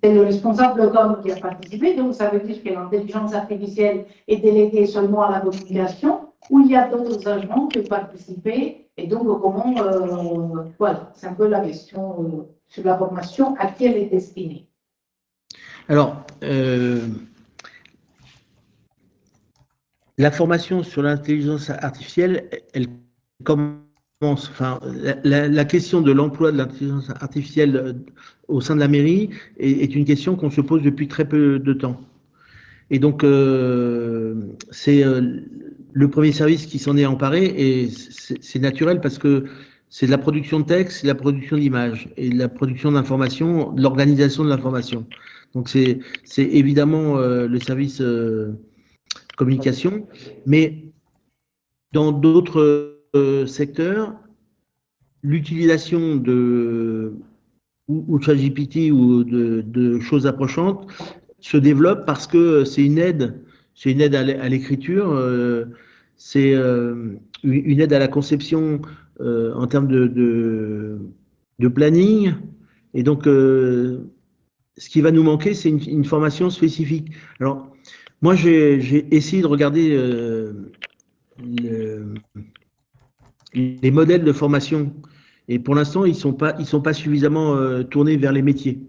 c'est le responsable de com qui a participé, donc ça veut dire que l'intelligence artificielle est déléguée seulement à la communication, ou il y a d'autres agents qui ont participé, et donc comment, voilà, c'est un peu la question sur la formation, à qui elle est destinée. Alors, la formation sur l'intelligence artificielle, elle commence, enfin, la question de l'emploi de l'intelligence artificielle au sein de la mairie est une question qu'on se pose depuis très peu de temps. Et donc, c'est le premier service qui s'en est emparé, et c'est naturel parce que c'est de la production de texte, c'est de la production d'images, et de la production d'informations, de l'organisation de l'information. Donc, c'est évidemment le service communication, mais dans d'autres secteurs, l'utilisation de ou ChatGPT ou de choses approchantes se développe parce que c'est une aide à l'écriture, c'est une aide à la conception en termes de planning, et donc ce qui va nous manquer, c'est une formation spécifique. Alors, moi, j'ai essayé de regarder les modèles de formation, et pour l'instant, ils sont pas suffisamment tournés vers les métiers.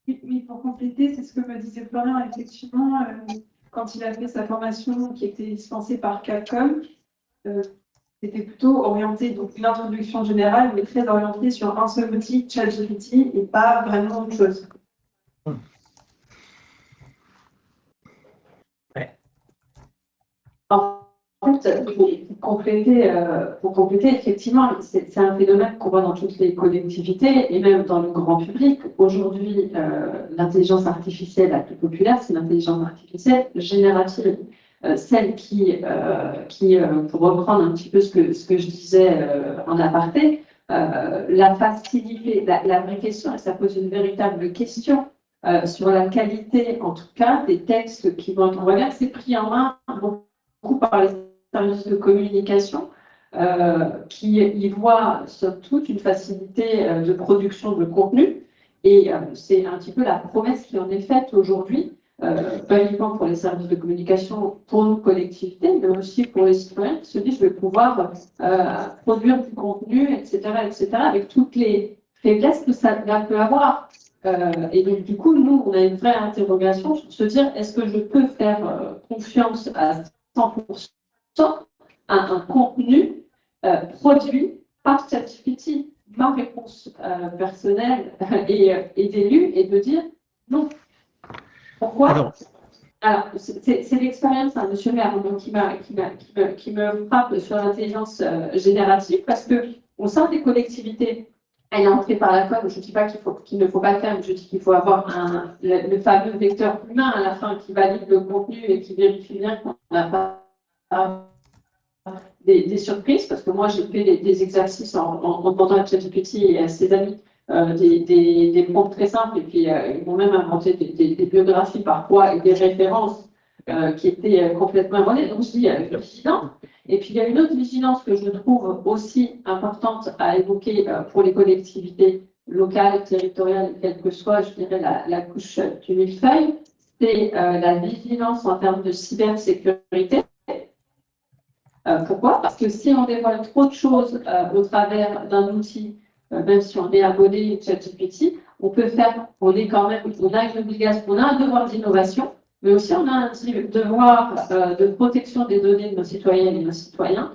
Oui, pour compléter, c'est ce que me disait Florian, effectivement, quand il a fait sa formation qui était dispensée par Capcom, c'était plutôt orienté, donc une introduction générale, mais très orientée sur un seul outil, ChatGPT, et pas vraiment autre chose. Ouais. En fait, pour compléter, effectivement, c'est un phénomène qu'on voit dans toutes les collectivités et même dans le grand public. Aujourd'hui, l'intelligence artificielle la plus populaire, c'est l'intelligence artificielle générative. Celle qui, pour reprendre un petit peu ce que je disais en aparté, la facilité, la vraie question, et ça pose une véritable question sur la qualité, en tout cas, des textes qui vont être envoyés. C'est pris en main beaucoup par les services de communication qui y voient somme toute une facilité de production de contenu. Et c'est un petit peu la promesse qui en est faite aujourd'hui, pas uniquement pour les services de communication, pour nos collectivités, mais aussi pour les citoyens qui se disent je vais pouvoir produire du contenu, etc., avec toutes les faiblesses que ça peut avoir. Et donc, du coup, nous, on a une vraie interrogation sur se dire est-ce que je peux faire confiance à 100% à un contenu produit par ChatGPT? Ma réponse personnelle et d'élu est de dire non. Pourquoi? Alors, c'est l'expérience, hein, monsieur le maire, qui me frappe sur l'intelligence générative, parce qu'au sein des collectivités, elle est entrée par la com. Je ne dis pas qu'il ne faut pas le faire, mais je dis qu'il faut avoir le fameux vecteur humain à la fin qui valide le contenu et qui vérifie bien qu'on n'a pas des surprises, parce que moi j'ai fait des exercices en demandant à ChatGPT et à ses amis des prompts très simples, et puis ils m'ont même inventé des biographies parfois et des références qui étaient complètement erronées. Donc je dis vigilant. Et puis il y a une autre vigilance que je trouve aussi importante à évoquer pour les collectivités locales, territoriales, quelle que soit, je dirais, la couche du millefeuille, c'est la vigilance en termes de cybersécurité. Pourquoi? Parce que si on dévoile trop de choses au travers d'un outil, même si on est abonné ChatGPT, on est quand même, on a une obligation, on a un devoir d'innovation, mais aussi on a un devoir de protection des données de nos citoyennes et nos citoyens,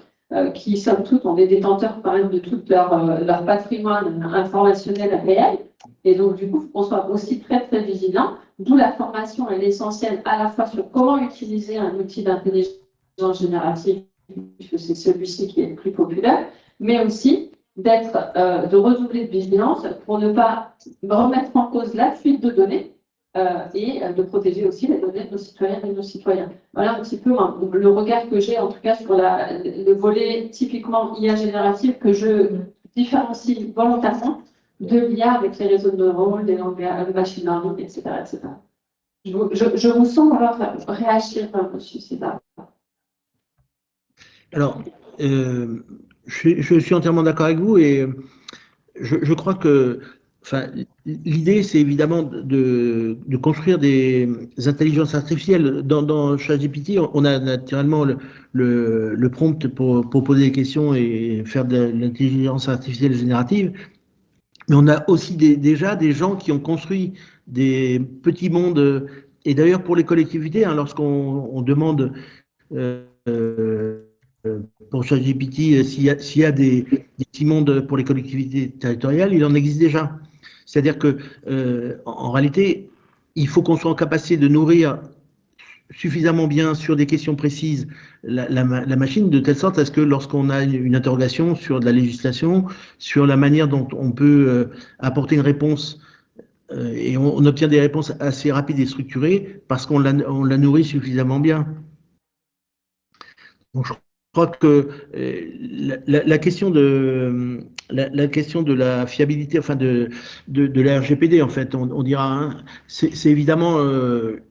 qui, somme toute, ont des détenteurs quand même de tout leur patrimoine informationnel réel. Et donc, du coup, il faut qu'on soit aussi très, très vigilant, d'où la formation est essentielle à la fois sur comment utiliser un outil d'intelligence générative, puisque c'est celui-ci qui est le plus populaire, mais aussi de redoubler de vigilance pour ne pas remettre en cause la fuite de données et de protéger aussi les données de nos citoyennes et de nos citoyens. Voilà un petit peu le regard que j'ai, en tout cas, sur le volet typiquement IA générative, que je différencie volontairement de l'IA avec les réseaux de neurones, des langages, machine learning, etc., etc. Je vous sens vouloir réagir sur ces débats. Alors, je suis entièrement d'accord avec vous et je crois que enfin, l'idée, c'est évidemment de construire des intelligences artificielles. Dans ChatGPT, on a naturellement le prompt pour poser des questions et faire de l'intelligence artificielle générative. Mais on a aussi déjà des gens qui ont construit des petits mondes. Et d'ailleurs, pour les collectivités, hein, lorsqu'on demande pour ChatGPT s'il y a des petits mondes pour les collectivités territoriales, il en existe déjà. C'est-à-dire que, en réalité, il faut qu'on soit en capacité de nourrir suffisamment bien sur des questions précises la machine, de telle sorte à ce que lorsqu'on a une interrogation sur de la législation, sur la manière dont on peut apporter une réponse, et on obtient des réponses assez rapides et structurées parce qu'on la nourrit suffisamment bien. Donc, je crois que la question de la fiabilité, enfin de la RGPD, en fait, on dira, hein, c'est évidemment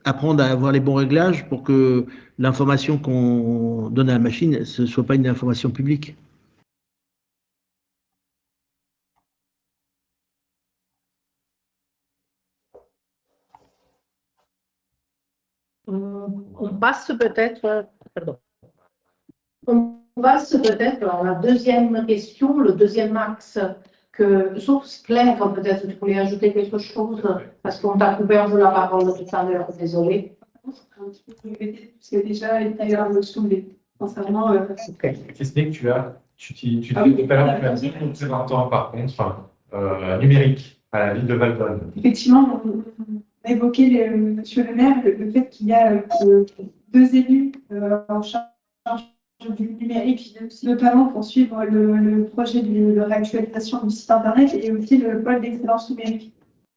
apprendre à avoir les bons réglages pour que l'information qu'on donne à la machine, ce ne soit pas une information publique. On passe peut-être, pardon. On passe peut-être à la deuxième question, le deuxième axe, sauf Claire, peut-être tu voulais ajouter quelque chose, parce qu'on t'a coupé un peu la parole tout à l'heure, désolé. C'est déjà d'ailleurs me soulever. Sincèrement, Qu'est-ce que tu as tu dis tout à l'heure, tu as dit représentant par contre numérique à la ville de Valbonne. Effectivement, on a évoqué, monsieur le maire, le fait qu'il y a deux élus en charge du numérique, notamment pour suivre le projet de réactualisation du site internet et aussi le pôle d'excellence numérique.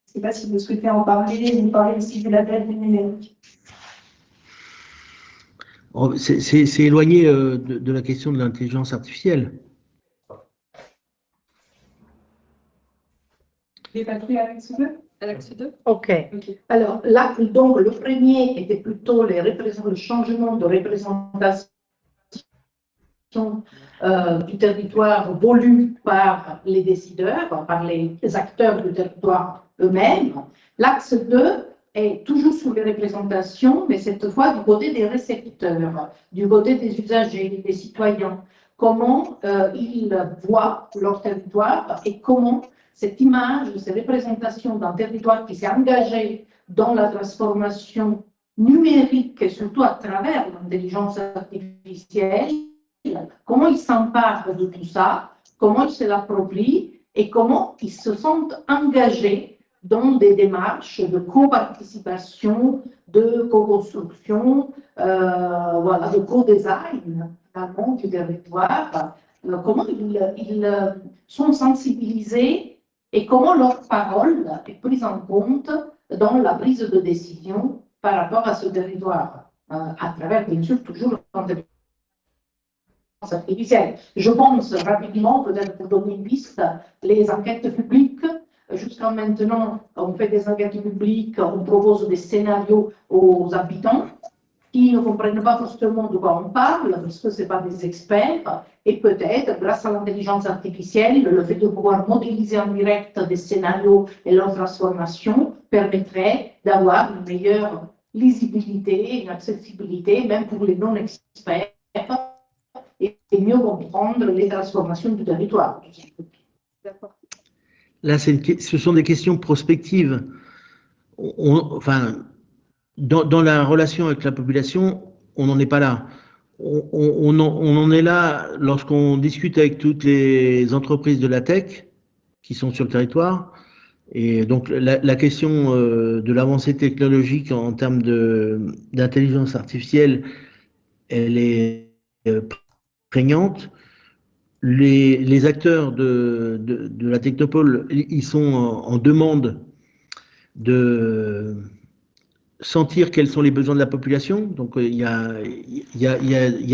Je ne sais pas si vous souhaitez en parler, vous parlez aussi du label du numérique. C'est éloigné de la question de l'intelligence artificielle. Les papiers à l'axe 2 à l'axe 2. OK. Alors là, donc, le premier était plutôt le changement de représentation du territoire voulu par les décideurs, par les acteurs du territoire eux-mêmes. L'axe 2 est toujours sur les représentations, mais cette fois du côté des récepteurs, du côté des usagers, des citoyens. Comment ils voient leur territoire et comment cette image, ces représentations d'un territoire qui s'est engagé dans la transformation numérique, et surtout à travers l'intelligence artificielle, comment ils s'emparent de tout ça, comment ils se l'approprient et comment ils se sentent engagés dans des démarches de co-participation, de co-construction, voilà, de co-design du territoire, comment ils sont sensibilisés et comment leur parole est prise en compte dans la prise de décision par rapport à ce territoire, à travers, bien sûr, toujours l'intelligence artificielle. Je pense rapidement, peut-être pour donner une piste, les enquêtes publiques. Jusqu'à maintenant, on fait des enquêtes publiques, on propose des scénarios aux habitants qui ne comprennent pas forcément de quoi on parle, parce que ce n'est pas des experts, et peut-être, grâce à l'intelligence artificielle, le fait de pouvoir modéliser en direct des scénarios et leur transformation permettrait d'avoir une meilleure lisibilité, une accessibilité, même pour les non-experts, et mieux comprendre les transformations du territoire. Là, ce sont des questions prospectives. Enfin, dans la relation avec la population, on n'en est pas là. On en est là lorsqu'on discute avec toutes les entreprises de la tech qui sont sur le territoire. Et donc, la question de l'avancée technologique en termes d'intelligence artificielle, elle est prégnante. Les acteurs de la technopole, ils sont en demande de sentir quels sont les besoins de la population. Donc, il y a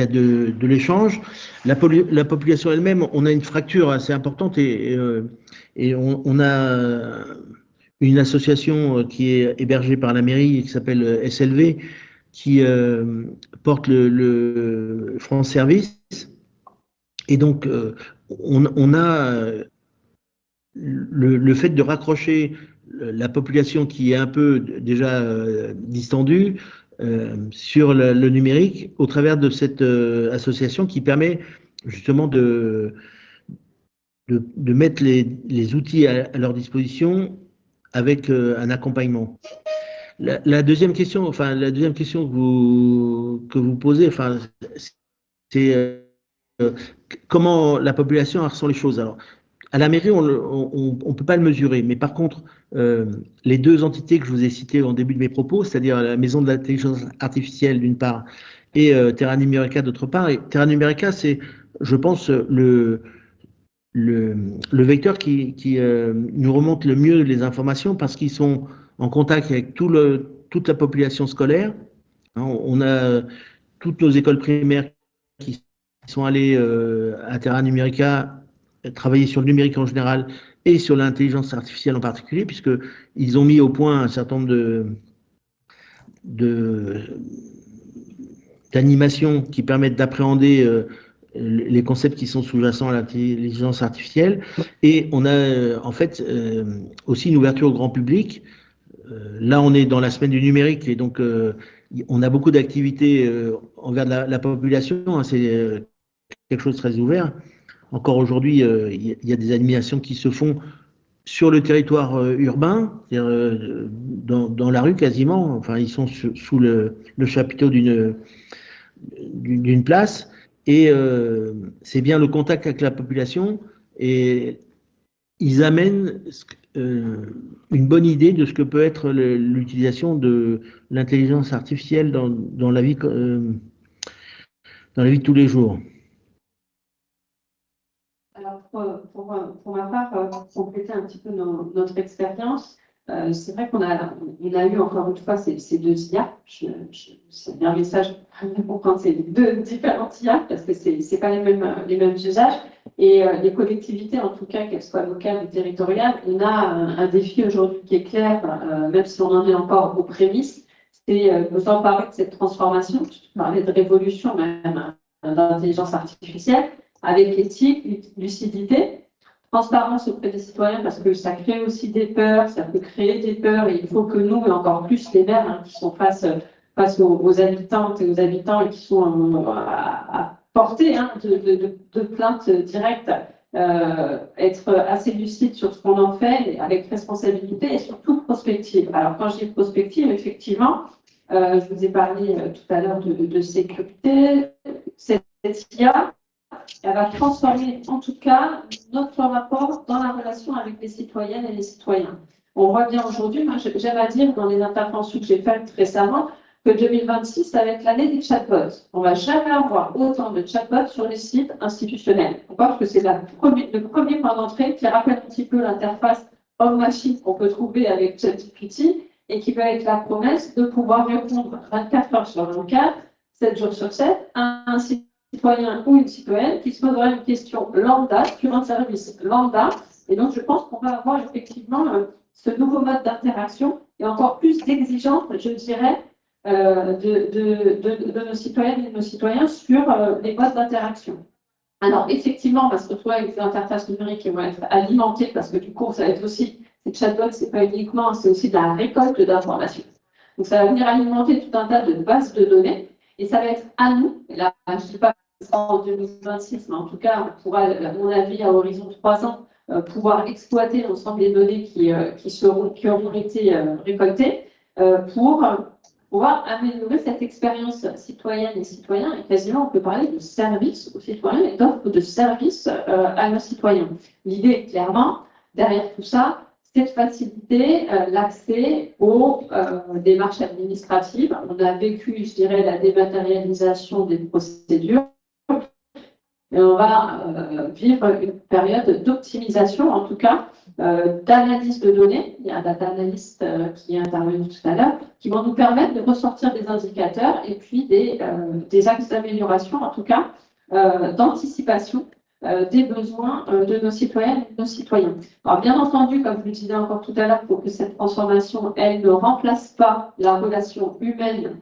de l'échange. La population elle-même, on a une fracture assez importante et Et on a une association qui est hébergée par la mairie qui s'appelle SLV, qui porte le France Service. Et donc, on a le fait de raccrocher la population qui est un peu déjà distendue sur le numérique au travers de cette association qui permet justement de mettre les outils à leur disposition avec un accompagnement. La deuxième question, que vous posez, c'est comment la population ressent les choses. Alors, à la mairie, on ne peut pas le mesurer, mais par contre, les deux entités que je vous ai citées en début de mes propos, c'est-à-dire la Maison de l'intelligence artificielle d'une part et Terra Numérica d'autre part, et Terra Numérica, c'est, je pense, le vecteur qui nous remonte le mieux les informations parce qu'ils sont en contact avec toute la population scolaire. On a toutes nos écoles primaires qui sont allées à Terra Numérica travailler sur le numérique en général et sur l'intelligence artificielle en particulier, puisqu'ils ont mis au point un certain nombre d'animations qui permettent d'appréhender les concepts qui sont sous-jacents à l'intelligence artificielle. Et on a en fait aussi une ouverture au grand public. Là, on est dans la semaine du numérique et donc on a beaucoup d'activités envers la population. C'est quelque chose de très ouvert. Encore aujourd'hui, il y a des animations qui se font sur le territoire urbain, c'est-à-dire dans la rue quasiment. Enfin, ils sont sous le chapiteau d'une place. Et c'est bien le contact avec la population. Et ils amènent une bonne idée de ce que peut être l'utilisation de l'intelligence artificielle dans la vie de tous les jours. Alors, pour ma part, pour compléter un petit peu notre expérience, c'est vrai qu'on a eu encore une fois ces deux IA. C'est bien un message pour comprendre ces deux différentes IA parce que c'est pas les mêmes usages. Et les collectivités, en tout cas, qu'elles soient locales ou territoriales, on a un défi aujourd'hui qui est clair, même si on en est encore aux prémices, c'est de s'emparer de cette transformation. Je parlais de révolution même d'intelligence artificielle, avec éthique, lucidité, transparence auprès des citoyens, parce que ça crée aussi des peurs, ça peut créer des peurs, et il faut que nous, et encore plus les maires qui sont face aux habitantes et aux habitants et qui sont à portée de plaintes directes, être assez lucide sur ce qu'on en fait, avec responsabilité et surtout prospective. Alors quand je dis prospective, effectivement, je vous ai parlé tout à l'heure de sécurité, cette IA, elle va transformer en tout cas notre rapport dans la relation avec les citoyennes et les citoyens. On voit bien aujourd'hui, moi j'aime à dire dans les interventions que j'ai faites récemment, que 2026, ça va être l'année des chatbots. On ne va jamais avoir autant de chatbots sur les sites institutionnels. Pourquoi ? Parce que c'est le premier point d'entrée qui rappelle un petit peu l'interface homme-machine qu'on peut trouver avec ChatGPT et qui va être la promesse de pouvoir répondre 24 heures sur 24, 7 jours sur 7, à un citoyen ou une citoyenne qui se posera une question lambda sur un service lambda. Et donc, je pense qu'on va avoir effectivement ce nouveau mode d'interaction et encore plus d'exigence, je dirais, de nos citoyennes et de nos citoyens sur les modes d'interaction. Alors, effectivement, on va se retrouver avec des interfaces numériques qui vont être alimentées parce que du coup, ça va être aussi, ces chatbots, c'est pas uniquement, c'est aussi de la récolte d'informations. Donc, ça va venir alimenter tout un tas de bases de données et ça va être à nous, et là, je ne dis pas en 2026, mais en tout cas, on pourra, à mon avis, à horizon 3 ans, pouvoir exploiter l'ensemble des données qui auront été récoltées pour pouvoir améliorer cette expérience citoyenne et citoyen. Et quasiment, on peut parler de service aux citoyens et d'offre de service à nos citoyens. L'idée, clairement, derrière tout ça, c'est de faciliter l'accès aux démarches administratives. On a vécu, je dirais, la dématérialisation des procédures. Et on va vivre une période d'optimisation, en tout cas, d'analyse de données. Il y a un data analyst qui est intervenu tout à l'heure, qui vont nous permettre de ressortir des indicateurs et puis des axes d'amélioration, en tout cas, d'anticipation des besoins de nos citoyennes et de nos citoyens. Alors, bien entendu, comme je le disais encore tout à l'heure, pour que cette transformation, elle ne remplace pas la relation humaine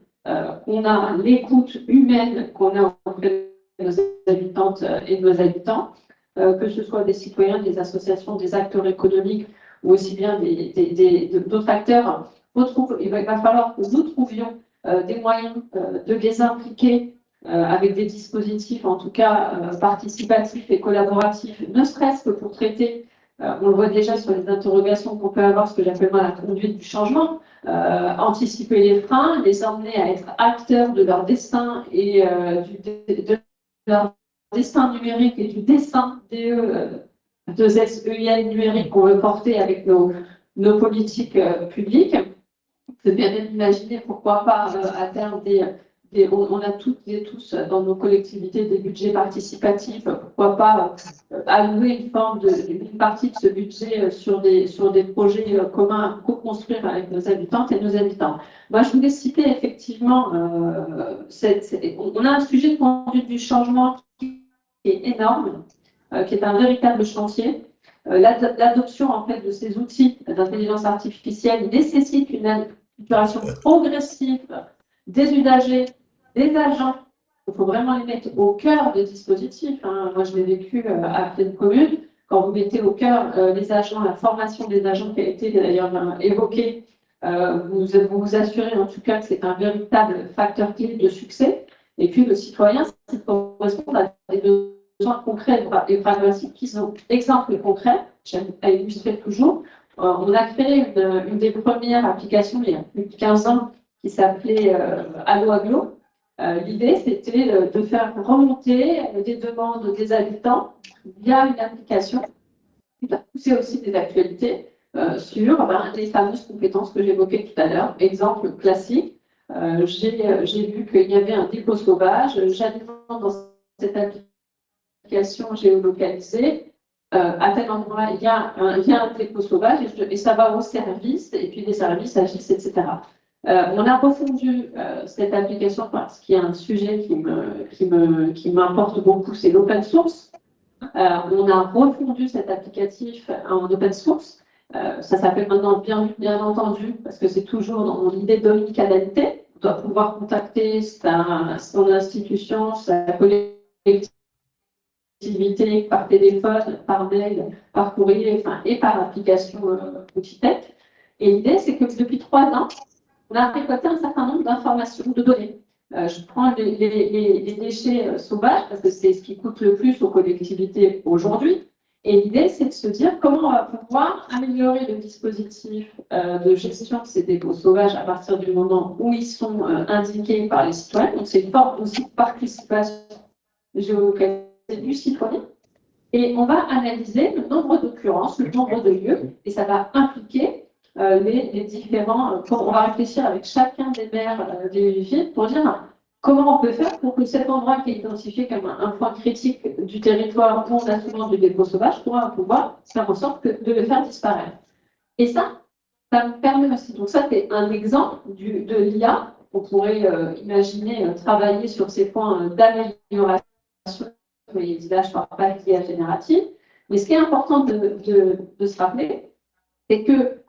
qu'on a, l'écoute humaine qu'on a auprès de nos habitantes et de nos habitants, que ce soit des citoyens, des associations, des acteurs économiques ou aussi bien d'autres acteurs. Il va falloir que nous trouvions des moyens de les impliquer avec des dispositifs, en tout cas participatifs et collaboratifs, ne serait-ce que pour traiter, on le voit déjà sur les interrogations qu'on peut avoir, ce que j'appelle moi la conduite du changement, anticiper les freins, les emmener à être acteurs de leur destin et de leur destin numérique et du dessin de SEIL numérique qu'on veut porter avec nos politiques publiques. C'est bien d'imaginer, pourquoi pas à terme on a toutes et tous dans nos collectivités des budgets participatifs, pourquoi pas allouer une partie de ce budget sur des projets communs à co-construire avec nos habitantes et nos habitants. Moi, je voulais citer effectivement, on a un sujet de conduite du changement qui est énorme, qui est un véritable chantier. L'adoption en fait de ces outils d'intelligence artificielle nécessite une amélioration progressive des usagers, des agents. Il faut vraiment les mettre au cœur des dispositifs. Moi, je l'ai vécu à pleine commune. Quand vous mettez au cœur les agents, la formation des agents qui a été d'ailleurs évoquée, vous vous assurez en tout cas que c'est un véritable facteur clé de succès. Et puis le citoyen, c'est pour correspondre à des besoins concrets et pragmatiques qui sont exemples concrets. J'aime à illustrer toujours. On a créé une des premières applications il y a plus de 15 ans qui s'appelait Allo Aglo. L'idée, c'était de faire remonter des demandes des habitants via une application qui va pousser aussi des actualités sur les fameuses compétences que j'évoquais tout à l'heure. Exemple classique, j'ai vu qu'il y avait un dépôt sauvage. J'alimente dans cette application géolocalisée. À tel endroit, il y a un dépôt sauvage et ça va au service, et puis les services agissent, etc. On a refondu cette application parce qu'il y a un sujet qui m'importe beaucoup, c'est l'open source. On a refondu cet applicatif en open source. Ça s'appelle maintenant bien entendu, parce que c'est toujours dans l'idée d'omnicanalité. On doit pouvoir contacter son institution, sa collectivité, par téléphone, par mail, par courrier, et par application Outitech. Et l'idée, c'est que depuis 3 ans, on a récolté un certain nombre d'informations, de données. Je prends les déchets sauvages, parce que c'est ce qui coûte le plus aux collectivités aujourd'hui. Et l'idée, c'est de se dire comment on va pouvoir améliorer le dispositif de gestion de ces dépôts sauvages à partir du moment où ils sont indiqués par les citoyens. Donc, c'est une forme aussi de participation géolocalisée du citoyen. Et on va analyser le nombre d'occurrences, le nombre de lieux, et ça va impliquer les différents. On va réfléchir avec chacun des maires des villes pour dire comment on peut faire pour que cet endroit qui est identifié comme un point critique du territoire où on a souvent du dépôt sauvage, pour pouvoir faire en sorte de le faire disparaître. Et ça me permet aussi. Donc ça, c'est un exemple de l'IA. On pourrait imaginer travailler sur ces points d'amélioration. Et là, je ne parle pas d'IA générative. Mais ce qui est important de se rappeler, c'est que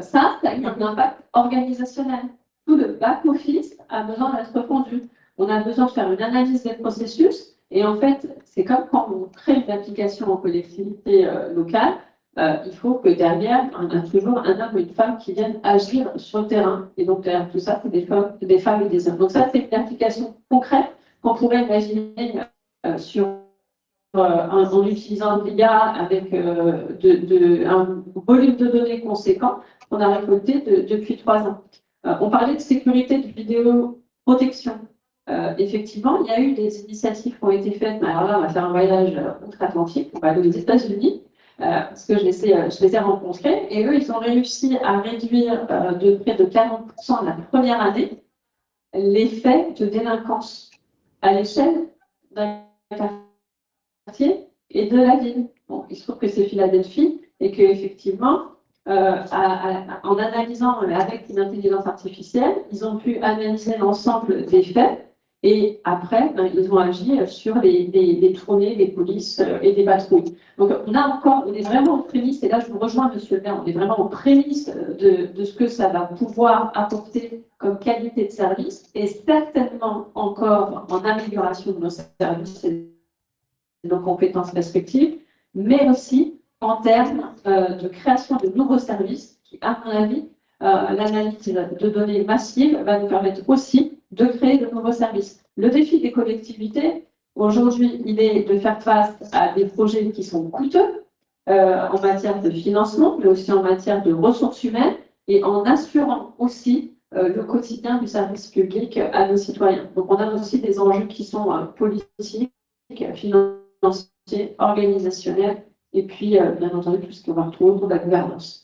ça a eu un impact organisationnel. Tout le back-office a besoin d'être refondu. On a besoin de faire une analyse des processus. Et en fait, c'est comme quand on crée une application en collectivité locale, il faut que derrière, on a toujours un homme ou une femme qui viennent agir sur le terrain. Et donc, derrière tout ça, c'est des femmes et des hommes. Donc ça, c'est une application concrète qu'on pourrait imaginer en utilisant l'IA avec un volume de données conséquent qu'on a récolté depuis 3 ans. On parlait de sécurité de vidéoprotection. Effectivement, il y a eu des initiatives qui ont été faites. Alors là, on va faire un voyage outre-Atlantique, on va aller aux États-Unis, parce que je les ai rencontrés, et eux, ils ont réussi à réduire de près de 40% la première année les faits de délinquance à l'échelle d'un quartier et de la ville. Bon, il se trouve que c'est Philadelphie et qu'effectivement, en analysant avec une intelligence artificielle, ils ont pu analyser l'ensemble des faits Et après, ben, ils ont agi sur les tournées des polices et des patrouilles. Donc, on est vraiment aux prémices, et là, je vous rejoins, monsieur le maire, on est vraiment aux prémices de ce que ça va pouvoir apporter comme qualité de service, et certainement encore en amélioration de nos services et de nos compétences respectives, mais aussi en termes de création de nouveaux services qui, à mon avis, l'analyse de données massives va nous permettre aussi de créer de nouveaux services. Le défi des collectivités, aujourd'hui, il est de faire face à des projets qui sont coûteux en matière de financement, mais aussi en matière de ressources humaines et en assurant aussi le quotidien du service public à nos citoyens. Donc, on a aussi des enjeux qui sont politiques, financiers, organisationnels, et puis, bien entendu, tout ce qu'on va retrouver autour de la gouvernance.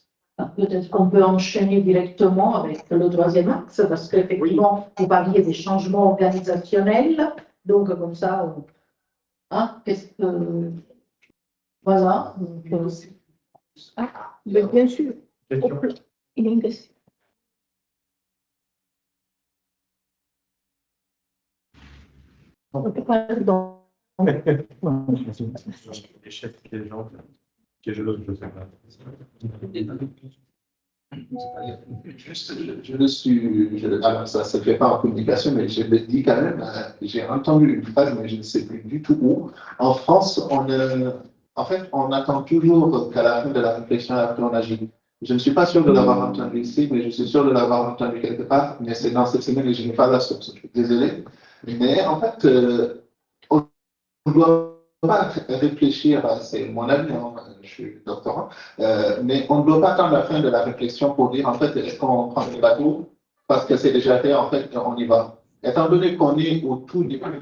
Peut-être qu'on peut enchaîner directement avec le troisième axe, parce qu'effectivement, vous parliez des changements organisationnels. Donc, comme ça, voilà. Bien sûr. Question. Il y a une question. Pardon. Les chefs qui les gens, qui je sais pas. Alors ça se fait pas en communication, mais je le dis quand même, j'ai entendu une phrase, mais je ne sais plus du tout où. En France, en fait, on attend toujours qu'à la fin de la réflexion, après on agit. Je ne suis pas sûr de l'avoir entendu ici, mais je suis sûr de l'avoir entendu quelque part, mais c'est dans cette semaine et je n'ai pas la source. Désolé. Mais en fait, on ne doit pas réfléchir, c'est mon avis, hein, je suis doctorant, mais on ne doit pas attendre la fin de la réflexion pour dire, en fait, est-ce qu'on prend le bateau parce que c'est déjà fait, en fait, on y va. Étant donné qu'on est au tout début,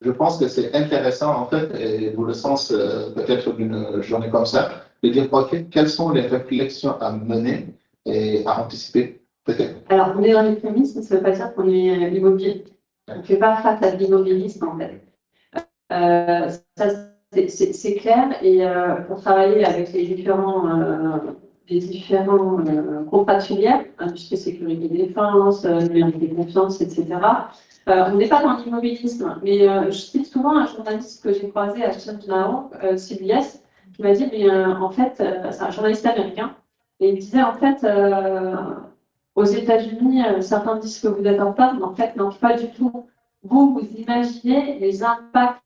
je pense que c'est intéressant, en fait, et dans le sens peut-être d'une journée comme ça, de dire, OK, quelles sont les réflexions à mener et à anticiper, peut-être. Alors, on est dans les prémices, mais ça ne veut pas dire qu'on est immobilier. On ne fait pas face à l'immobilisme, en fait. Ça, c'est clair, et pour travailler avec les différents contrats de filière, industrie, sécurité, défense, numérique des confiances, etc. On n'est pas dans l'immobilisme, mais je cite souvent un journaliste que j'ai croisé à Shenzhen, CBS, qui m'a dit, mais en fait, c'est un journaliste américain, et il disait, en fait, aux États-Unis, certains disent que vous êtes en retard, mais en fait, non, pas du tout. Vous imaginez les impacts,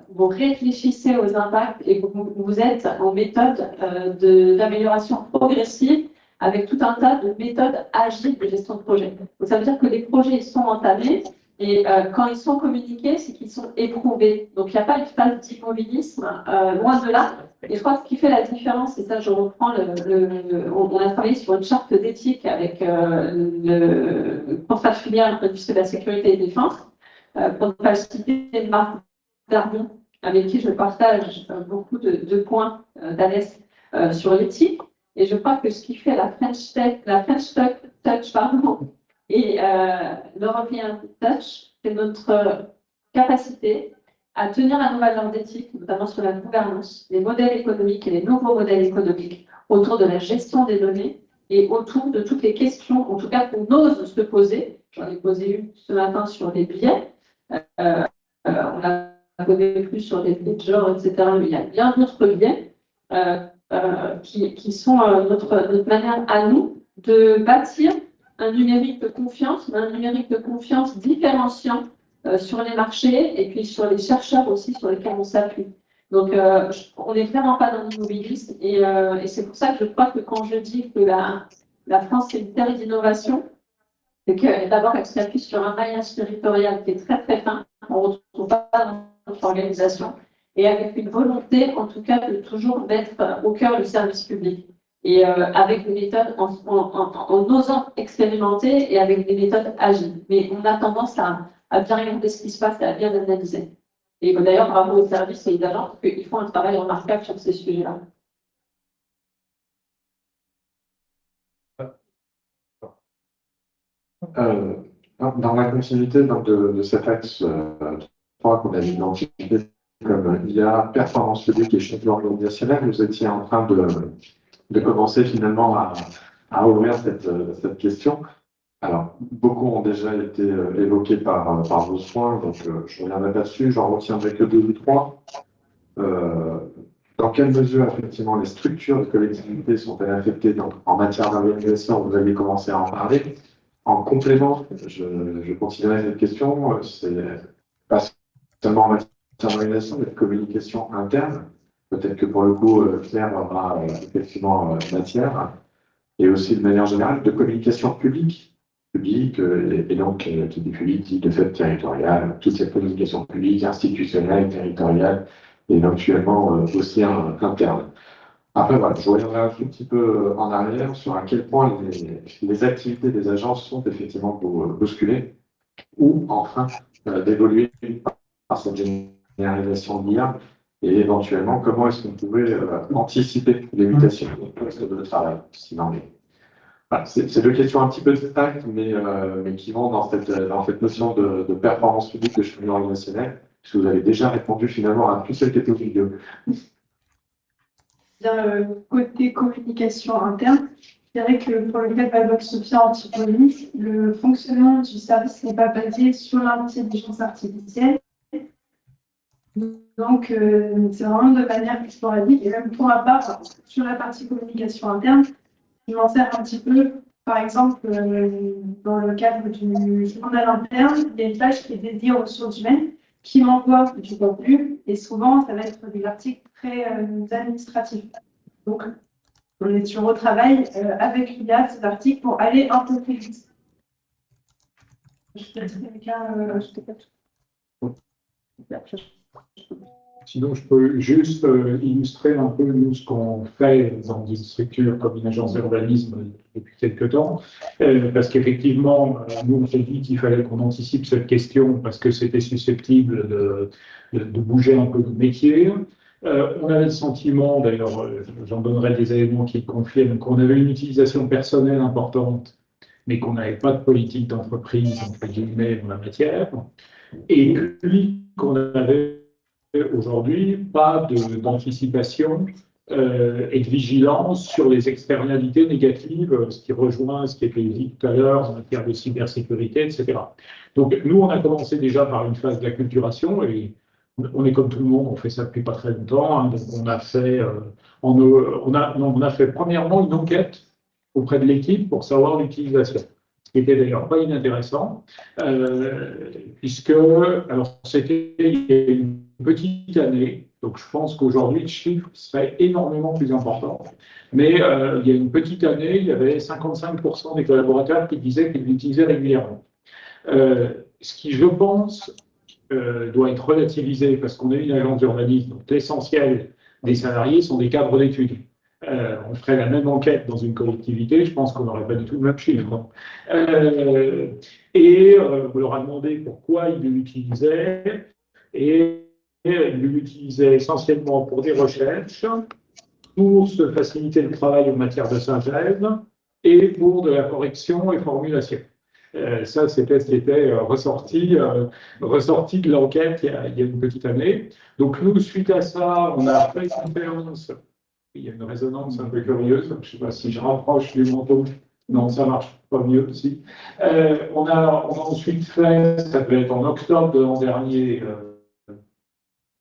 vous réfléchissez aux impacts et vous êtes en méthode d'amélioration progressive avec tout un tas de méthodes agiles de gestion de projet. Donc, ça veut dire que les projets sont entamés et quand ils sont communiqués, c'est qu'ils sont éprouvés. Donc, il n'y a pas une phase d'immobilisme, loin de là. Et je crois que ce qui fait la différence, et ça, je reprends on a travaillé sur une charte d'éthique avec le contrat de filière industrie de la sécurité et défense, pour ne pas citer Marc Darmon, avec qui je partage beaucoup de points d'Alès sur l'éthique. Et je crois que ce qui fait la French Touch, et l'European Touch, c'est notre capacité à tenir à nos valeurs d'éthique, notamment sur la gouvernance, les modèles économiques et les nouveaux modèles économiques, autour de la gestion des données et autour de toutes les questions, en tout cas qu'on ose se poser. J'en ai posé une ce matin sur les biais. On a posé plus sur les biais de genre, etc. Mais il y a bien d'autres biais qui sont notre manière à nous de bâtir un numérique de confiance, mais un numérique de confiance différenciant sur les marchés et puis sur les chercheurs aussi sur lesquels on s'appuie. Donc, on n'est vraiment pas dans l'immobilisme et c'est pour ça que je crois que quand je dis que la France est une terre d'innovation, c'est que d'abord elle s'appuie sur un maillage territorial qui est très très fin, on ne retrouve pas dans notre organisation, et avec une volonté en tout cas de toujours mettre au cœur le service public. Et avec des méthodes en osant expérimenter et avec des méthodes agiles. Mais on a tendance à bien regarder ce qui se passe et à bien analyser. Et d'ailleurs, bravo aux services et aux agents, parce qu'ils font un travail remarquable sur ces sujets-là. Dans la continuité donc, de cet axe 3 qu'on a identifié comme IA, performance publique et changement organisationnel, vous étiez en train de commencer finalement à ouvrir cette question. Alors, beaucoup ont déjà été évoqués par vos soins, donc je ne reviendrai pas dessus, j'en retiendrai que deux ou trois. Dans quelle mesure, effectivement, les structures de collectivités sont-elles affectées en matière d'organisation? Vous avez commencé à en parler. En complément, je continuerai cette question, c'est pas seulement en matière d'organisation, mais de communication interne. Peut-être que pour le coup, Claire aura effectivement matière, et aussi de manière générale de communication publique, et donc qui dit public, dit de fait territoriale, toute cette communication publique, institutionnelle, territoriale, et éventuellement aussi interne. Après, voilà, je reviendrai un tout petit peu en arrière sur à quel point les activités des agences sont effectivement bousculées, ou enfin d'évoluer par cette généralisation de l'IA, et éventuellement comment est-ce qu'on pouvait anticiper les mutations au poste de travail, s'il en est. Voilà, c'est deux questions un petit peu distinctes, mais qui vont dans cette notion de performance publique de cheminement organisationnel, puisque vous avez déjà répondu finalement à tout ce qui était au milieu. Côté communication interne, je dirais que pour le cas de la Vox Sophia Antipolis, le fonctionnement du service n'est pas basé sur l'intelligence artificielle. Donc, c'est vraiment de manière sporadique. Et même pour ma part, sur la partie communication interne, je m'en sers un petit peu. Par exemple, dans le cadre du journal interne, il y a une page qui est dédiée aux ressources humaines qui m'envoie du contenu. Et souvent, ça va être des articles très administratifs. Donc, on est sur au travail avec l'IA, ces articles, pour aller un peu plus vite. Je peux dire quelqu'un. Sinon, je peux juste illustrer un peu nous ce qu'on fait dans une structure comme une agence d'urbanisme depuis quelques temps, parce qu'effectivement, nous on s'est dit qu'il fallait qu'on anticipe cette question parce que c'était susceptible de bouger un peu de métier. On avait le sentiment, d'ailleurs, j'en donnerai des éléments qui le confirment, qu'on avait une utilisation personnelle importante, mais qu'on n'avait pas de politique d'entreprise, entre guillemets, dans la matière, et puis qu'on avait aujourd'hui pas d'anticipation et de vigilance sur les externalités négatives, ce qui rejoint ce qui a été dit tout à l'heure en matière de cybersécurité, etc. Donc nous, on a commencé déjà par une phase d'acculturation et on est comme tout le monde, on fait ça depuis pas très longtemps. Hein, donc on a fait, on a fait premièrement une enquête auprès de l'équipe pour savoir l'utilisation. Ce qui était d'ailleurs pas inintéressant, puisque alors c'était il y a une petite année, donc je pense qu'aujourd'hui le chiffre serait énormément plus important. Mais il y a une petite année, il y avait 55% des collaborateurs qui disaient qu'ils l'utilisaient régulièrement. Ce qui, je pense, doit être relativisé parce qu'on est une agence d'urbanisme, donc l'essentiel des salariés sont des cadres d'études. On ferait la même enquête dans une collectivité, je pense qu'on n'aurait pas du tout le même chiffre. On leur a demandé pourquoi ils l'utilisaient, et ils l'utilisaient essentiellement pour des recherches, pour se faciliter le travail en matière de synthèse et pour de la correction et formulation. Ça, c'était ce qui était ressorti de l'enquête il y a une petite année. Donc nous, suite à ça, on a fait une conférence. Il y a une résonance un peu curieuse. Je ne sais pas si je rapproche du manteau. Non, ça marche pas mieux aussi. On a ensuite fait, ça devait être en octobre de l'an dernier,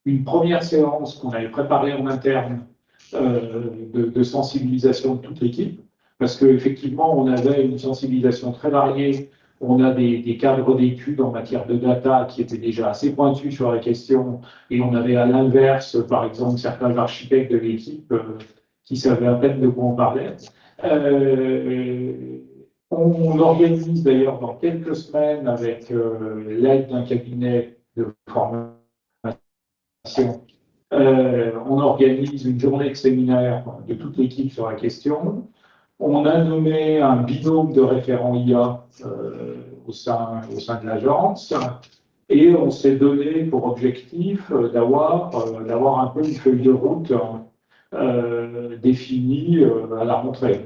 une première séance qu'on avait préparée en interne de sensibilisation de toute l'équipe, parce qu'effectivement, on avait une sensibilisation très variée. On a des cadres d'études en matière de data qui étaient déjà assez pointus sur la question, et on avait à l'inverse, par exemple, certains architectes de l'équipe qui savaient à peine de quoi on parlait. On organise d'ailleurs dans quelques semaines, avec l'aide d'un cabinet de formation, on organise une journée de séminaire de toute l'équipe sur la question. On a nommé un binôme de référents IA au sein de l'agence et on s'est donné pour objectif d'avoir un peu une feuille de route définie à la rentrée.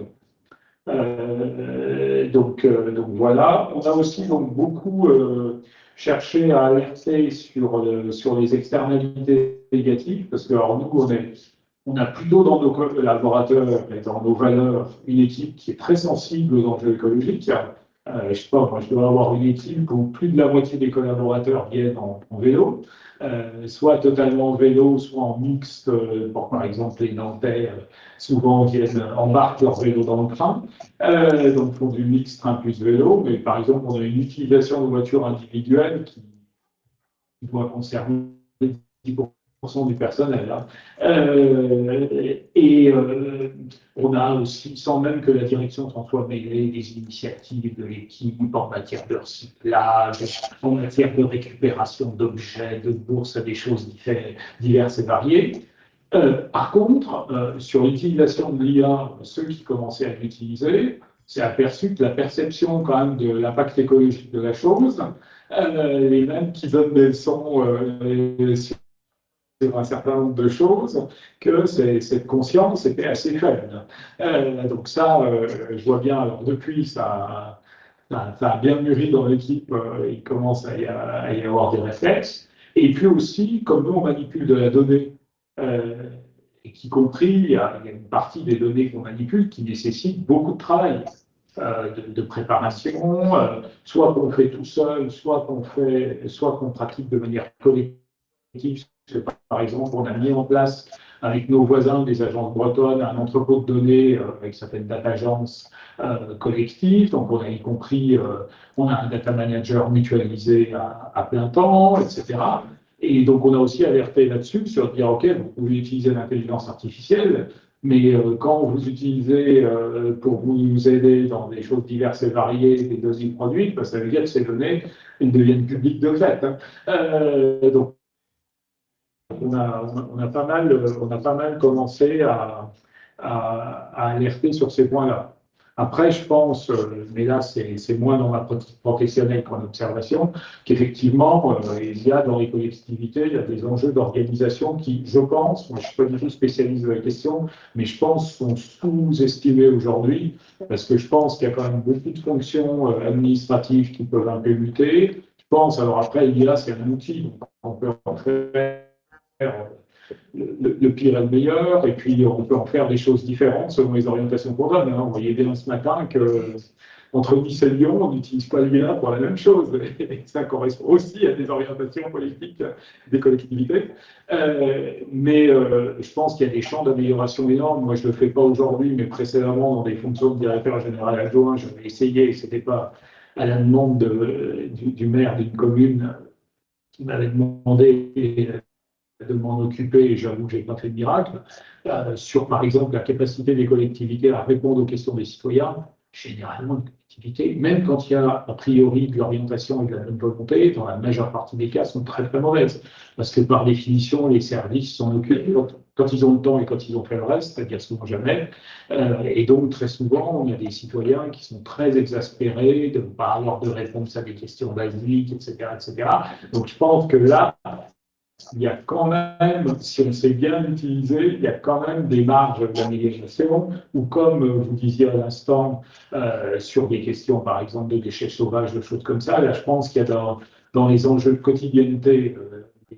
Donc voilà, on a aussi beaucoup cherché à alerter sur les externalités négatives, parce que alors, nous, on a plutôt dans nos collaborateurs et dans nos valeurs une équipe qui est très sensible aux enjeux écologiques, Je sais pas, moi, je dois avoir une équipe où plus de la moitié des collaborateurs viennent en vélo, soit totalement en vélo, soit en mixte. Par exemple, les Nantais souvent viennent embarquent leur vélo dans le train, donc font du mix train plus vélo. Mais par exemple, on a une utilisation de voitures individuelles qui doit concerner 10% du personnel. Hein. On a aussi, sans même que la direction s'en soit mêlée, des initiatives de l'équipe en matière de recyclage, en matière de récupération d'objets, de bourses, des choses diverses et variées. Par contre, sur l'utilisation de l'IA, ceux qui commençaient à l'utiliser, s'est aperçu que la perception quand même de l'impact écologique de la chose, les mêmes qui donnent des leçons sur un certain nombre de choses, que cette conscience était assez faible. Donc ça, je vois bien, alors depuis, ça a bien mûri dans l'équipe, il commence à y avoir des réflexes. Et puis aussi, comme nous, on manipule de la donnée, et qu'y compris, il y a une partie des données qu'on manipule qui nécessite beaucoup de travail. De préparation, soit qu'on fait tout seul, soit qu'on pratique de manière collective. Par exemple, on a mis en place avec nos voisins des agences bretonnes un entrepôt de données qui s'appelle DataGence collectif. Donc, on a y compris, on a un data manager mutualisé à plein temps, etc. Et donc, on a aussi alerté là-dessus sur dire, OK, vous pouvez utiliser l'intelligence artificielle, mais quand vous utilisez pour vous aider dans des choses diverses et variées des données produites, ben, ça veut dire que ces données elles deviennent publiques de fait. Hein. Donc, on a pas mal commencé à alerter sur ces points-là. Après, je pense, mais là, c'est moins dans ma pratique professionnelle qu'en observation, qu'effectivement, il y a dans les collectivités, il y a des enjeux d'organisation qui, je pense, moi je ne suis pas du tout spécialiste de la question, mais je pense sont sous-estimés aujourd'hui, parce que je pense qu'il y a quand même beaucoup de fonctions administratives qui peuvent un peu lutter. Je pense, alors après, l'IA, c'est un outil, donc on peut en faire le pire et le meilleur, et puis on peut en faire des choses différentes selon les orientations qu'on donne. Hein. On voyait bien ce matin que entre Nice et Lyon, on n'utilise pas l'IA pour la même chose, et ça correspond aussi à des orientations politiques des collectivités. Je pense qu'il y a des champs d'amélioration énormes. Moi, je ne le fais pas aujourd'hui, mais précédemment, dans des fonctions de directeur général adjoint, j'avais essayé, et ce n'était pas à la demande du maire d'une commune qui m'avait demandé de m'en occuper, et j'avoue que je n'ai pas fait de miracle, sur par exemple la capacité des collectivités à répondre aux questions des citoyens. Généralement, les collectivités, même quand il y a a priori de l'orientation et de la bonne volonté, dans la majeure partie des cas, sont très très mauvaises. Parce que par définition, les services s'en occupent quand ils ont le temps et quand ils ont fait le reste, c'est-à-dire souvent jamais. Et donc, très souvent, on a des citoyens qui sont très exaspérés de ne pas avoir de réponse à des questions basiques, etc., etc. Donc, je pense que là, il y a quand même, si on sait bien l'utiliser, il y a quand même des marges d'amélioration, ou comme vous disiez à l'instant, sur des questions, par exemple, de déchets sauvages, de choses comme ça, là, je pense qu'il y a dans les enjeux de quotidienneté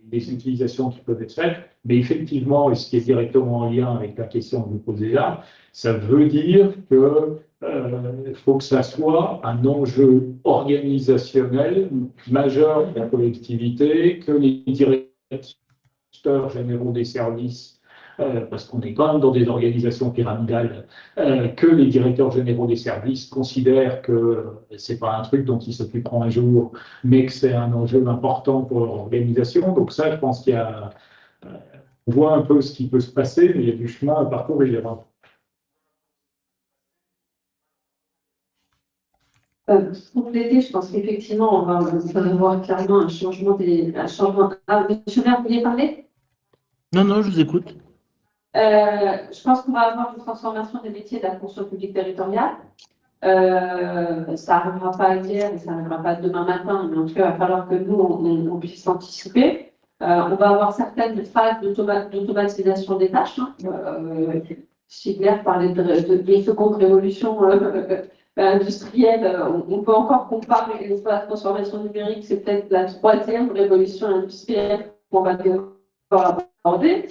des utilisations qui peuvent être faites, mais effectivement, et ce qui est directement en lien avec la question que vous posez là, ça veut dire que faut que ça soit un enjeu organisationnel majeur de la collectivité, que les directeurs généraux des services, parce qu'on est quand même dans des organisations pyramidales, que les directeurs généraux des services considèrent que c'est pas un truc dont ils s'occuperont un jour, mais que c'est un enjeu important pour leur organisation. Donc ça, je pense qu'il y a, on voit un peu ce qui peut se passer, mais il y a du chemin à parcourir. Pour compléter, je pense qu'effectivement, on va avoir clairement un changement. Ah, monsieur le maire, vous vouliez parler? Non, je vous écoute. Je pense qu'on va avoir une transformation des métiers de la fonction publique territoriale. Ça n'arrivera pas hier et ça n'arrivera pas demain matin, mais en tout cas, il va falloir que nous, on puisse anticiper. On va avoir certaines phases d'automatisation des tâches. Hein. Schindler parlait de seconde révolution industrielle. On peut encore comparer la transformation numérique, c'est peut-être la troisième révolution industrielle qu'on va devoir aborder.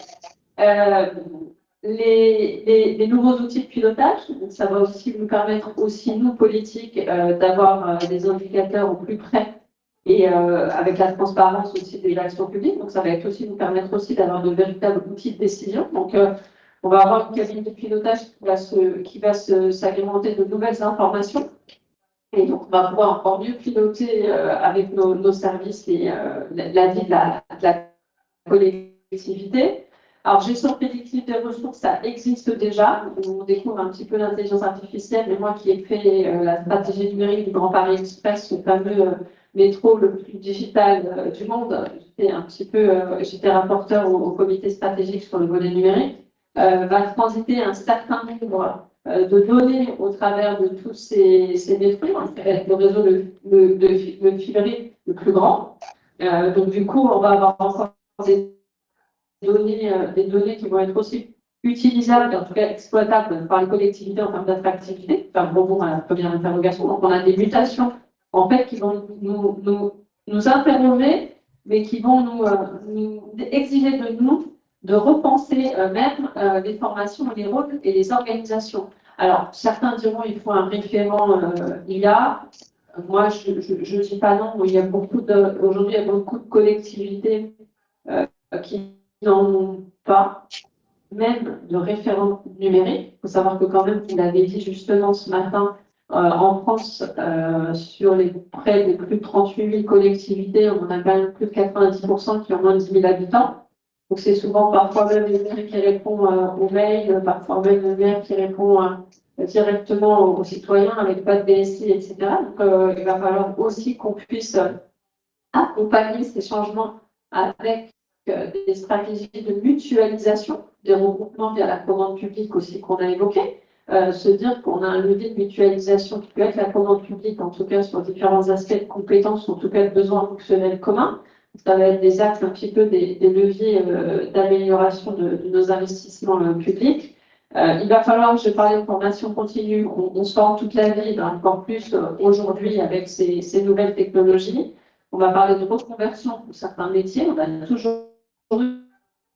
les nouveaux outils de pilotage, donc ça va aussi nous permettre, aussi nous, politiques, d'avoir des indicateurs au plus près et avec la transparence aussi des actions publiques. Donc, ça va être aussi nous permettre aussi d'avoir de véritables outils de décision. Donc, on va avoir une cabine de pilotage qui va s'agrémenter de nouvelles informations. Et donc, on va pouvoir encore mieux piloter avec nos services et la vie de la collectivité. Alors, gestion prédictive des ressources, ça existe déjà. On découvre un petit peu l'intelligence artificielle, mais moi qui ai fait la stratégie numérique du Grand Paris Express, le fameux métro le plus digital du monde, j'étais rapporteur au comité stratégique sur le volet numérique, va transiter un certain nombre de données au travers de tous ces métros, avec le réseau le fibré le plus grand. Donc, du coup, on va avoir encore des données qui vont être aussi utilisables, en tout cas exploitables par les collectivités en termes d'attractivité, faire rebond à la première interrogation. Donc, on a des mutations, en fait, qui vont nous interroger, mais qui vont nous exiger de nous de repenser même les formations, les rôles et les organisations. Alors, certains diront qu'il faut un référent IA. Moi, je ne dis pas non. Aujourd'hui, il y a beaucoup de collectivités qui n'en ont pas, même de référent numérique. Il faut savoir que quand même, vous l'avez dit justement ce matin, en France, sur les près de plus de 38 000 collectivités, on a quand même plus de 90% qui ont moins de 10 000 habitants. Donc, c'est souvent parfois même le maire qui répond aux mails, parfois même le maire qui répond directement aux citoyens avec pas de DSI, etc. Donc, il va falloir aussi qu'on puisse accompagner ces changements avec des stratégies de mutualisation, des regroupements via la commande publique aussi qu'on a évoqué, se dire qu'on a un levier de mutualisation qui peut être la commande publique, en tout cas sur différents aspects de compétences, en tout cas de besoins fonctionnels communs. Ça va être des axes un petit peu des leviers d'amélioration de nos investissements publics. Il va falloir, je parlais de formation continue, on se forme toute la vie, encore plus aujourd'hui avec ces nouvelles technologies. On va parler de reconversion pour certains métiers. On a toujours eu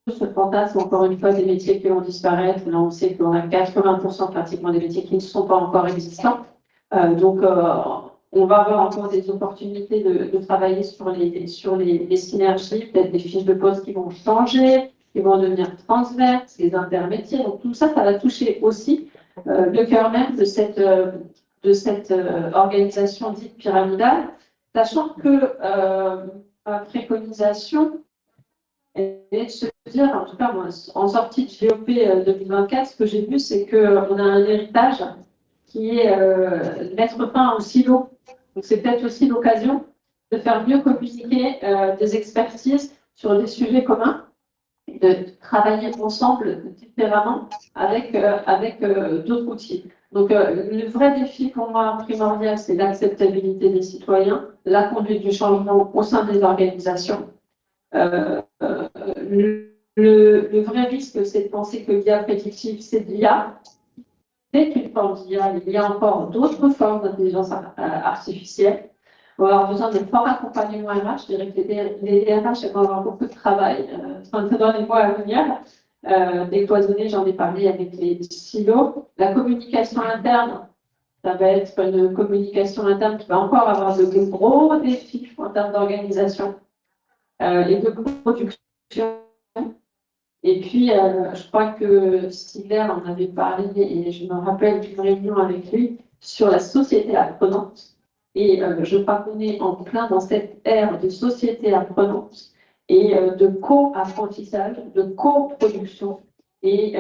ce fantasme, encore une fois, des métiers qui vont disparaître. Là, on sait qu'on a 80% pratiquement des métiers qui ne sont pas encore existants. Donc, on va avoir encore des opportunités de travailler sur les synergies, peut-être des fiches de poste qui vont changer, qui vont devenir transverses, les intermédiaires. Donc, tout ça, ça va toucher aussi le cœur même de cette organisation dite pyramidale, sachant que ma préconisation est de se dire, en tout cas, moi, en sortie de GOP 2024, ce que j'ai vu, c'est qu'on a un héritage qui est mettre fin au silo. Donc, c'est peut-être aussi l'occasion de faire mieux communiquer des expertises sur des sujets communs, et de travailler ensemble différemment avec d'autres outils. Donc, le vrai défi pour moi primordial, c'est l'acceptabilité des citoyens, la conduite du changement au sein des organisations. Le vrai risque, c'est de penser que l'IA prédictive, c'est de l'IA. C'est une forme d'IA, il y a encore d'autres formes d'intelligence artificielle. On va avoir besoin d'un fort accompagnement RH. Je dirais que les DRH vont avoir beaucoup de travail dans les mois à venir. Décloisonner, j'en ai parlé avec les silos. La communication interne, ça va être une communication interne qui va encore avoir de gros défis en termes d'organisation et de production. Et puis, je crois que Stiller en avait parlé, et je me rappelle d'une réunion avec lui sur la société apprenante. Et je crois qu'on est en plein dans cette ère de société apprenante et de co-apprentissage, de co-production. Et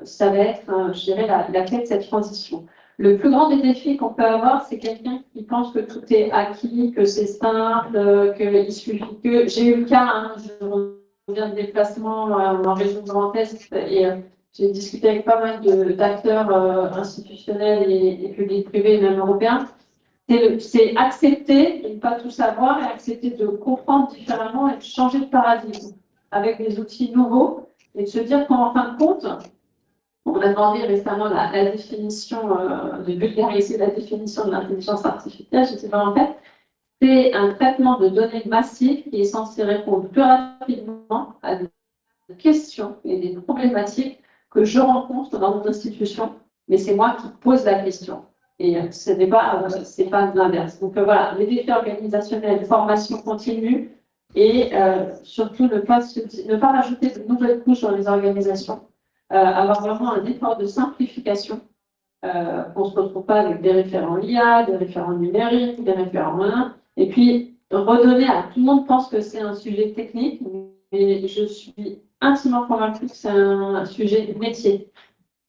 ça va être, je dirais, la clé de cette transition. Le plus grand des défis qu'on peut avoir, c'est quelqu'un qui pense que tout est acquis, que c'est simple, qu'il suffit que... J'ai eu le cas, hein, je viens de déplacement en région Grand Est et j'ai discuté avec pas mal d'acteurs institutionnels et publics privés, même européens. C'est accepter de ne pas tout savoir et accepter de comprendre différemment et de changer de paradigme avec des outils nouveaux et de se dire qu'en fin de compte, on a demandé récemment la définition, de vulgariser la définition de l'intelligence artificielle. Je dis, en fait, c'est un traitement de données massives qui est censé répondre plus rapidement à des questions et des problématiques que je rencontre dans mon institution, mais c'est moi qui pose la question. Et ce n'est pas, c'est pas l'inverse. Donc voilà, les défis organisationnels, formation continue et surtout ne pas rajouter de nouvelles couches dans les organisations, avoir vraiment un effort de simplification. On ne se retrouve pas avec des référents LIA, des référents numériques, des référents 1, et puis redonner à tout le monde pense que c'est un sujet technique, mais je suis intimement convaincue que c'est un sujet métier.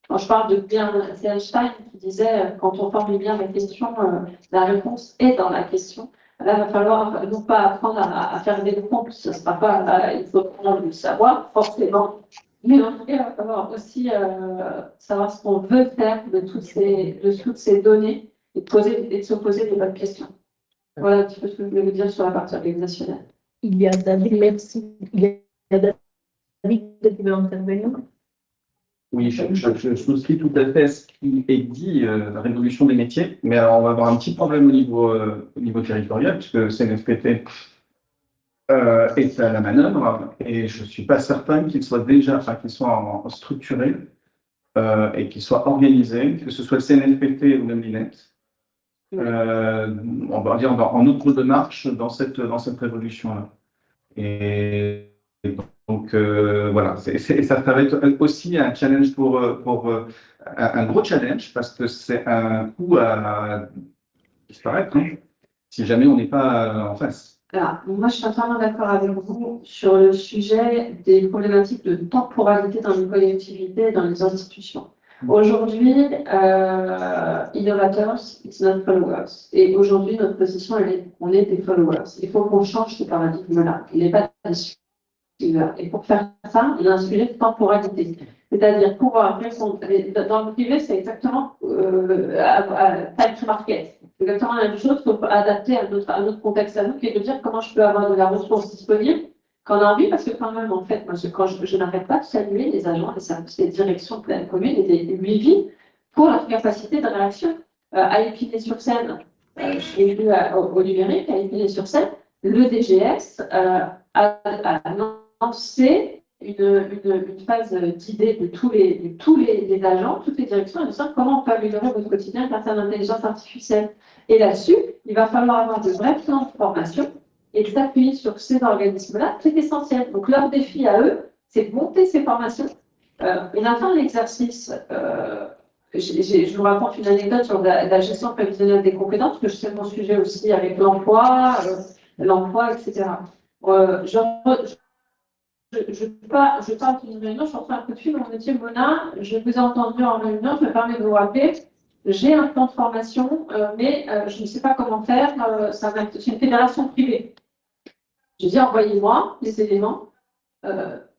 Quand je parle de bien, c'est Einstein qui disait quand on formule bien la question, la réponse est dans la question. Là, il va falloir non pas apprendre à faire des pompes, ce ne sera pas, il faut prendre le savoir, forcément. Mais en tout cas, il va falloir aussi savoir ce qu'on veut faire de toutes ces données et de se poser des bonnes questions. Voilà un petit peu ce que je voulais vous dire sur la partie organisationnelle. Il y a David, merci. Il y a David qui veut intervenir. Oui, je souscris tout à fait à ce qui est dit, la révolution des métiers, mais alors on va avoir un petit problème au niveau territorial, puisque CNFPT est à la manœuvre, et je ne suis pas certain qu'il soit structuré et qu'il soit organisé, que ce soit le CNFPT ou même l'INET, on va dire en autre démarche dans cette révolution-là. Et donc voilà, ça va être aussi un challenge un gros challenge parce que c'est un coup à disparaître si jamais on n'est pas en face. Alors, moi, je suis entièrement d'accord avec vous sur le sujet des problématiques de temporalité dans les collectivités et dans les institutions. Aujourd'hui, innovators, it's not followers. Et aujourd'hui, notre position, on est des followers. Il faut qu'on change ce paradigme-là. Il n'est pas des suiveurs. Et pour faire ça, il y a un sujet de temporalité. C'est-à-dire pouvoir répondre. Dans le privé, c'est exactement time market. C'est exactement la même chose qu'il faut adapter à notre contexte à nous, qui est de dire comment je peux avoir de la ressource disponible quand on a envie, parce que quand même, en fait, moi, je n'arrête pas de saluer les agents, les services, les directions de la commune et des UIV pour leur capacité de réaction. À Épinay-sur-Seine, je l'ai vu au numérique, à Épinay-sur-Seine, le DGS a lancé une phase d'idée de tous les agents, toutes les directions, et de savoir comment on peut améliorer votre quotidien grâce à l'intelligence artificielle. Et là-dessus, il va falloir avoir de vrais plans de formation et de s'appuyer sur ces organismes-là, c'est essentiel. Donc leur défi à eux, c'est de monter ces formations. On a fait un exercice, je vous raconte une anecdote sur la gestion prévisionnelle des compétences, que je sais mon sujet aussi avec l'emploi, etc. Je pars d'une réunion, je reçois un coup de fil, on me dit Mona, je vous ai entendu en réunion, je me permets de vous rappeler, j'ai un plan de formation, mais je ne sais pas comment faire, c'est une fédération privée. Je dis envoyez-moi les éléments,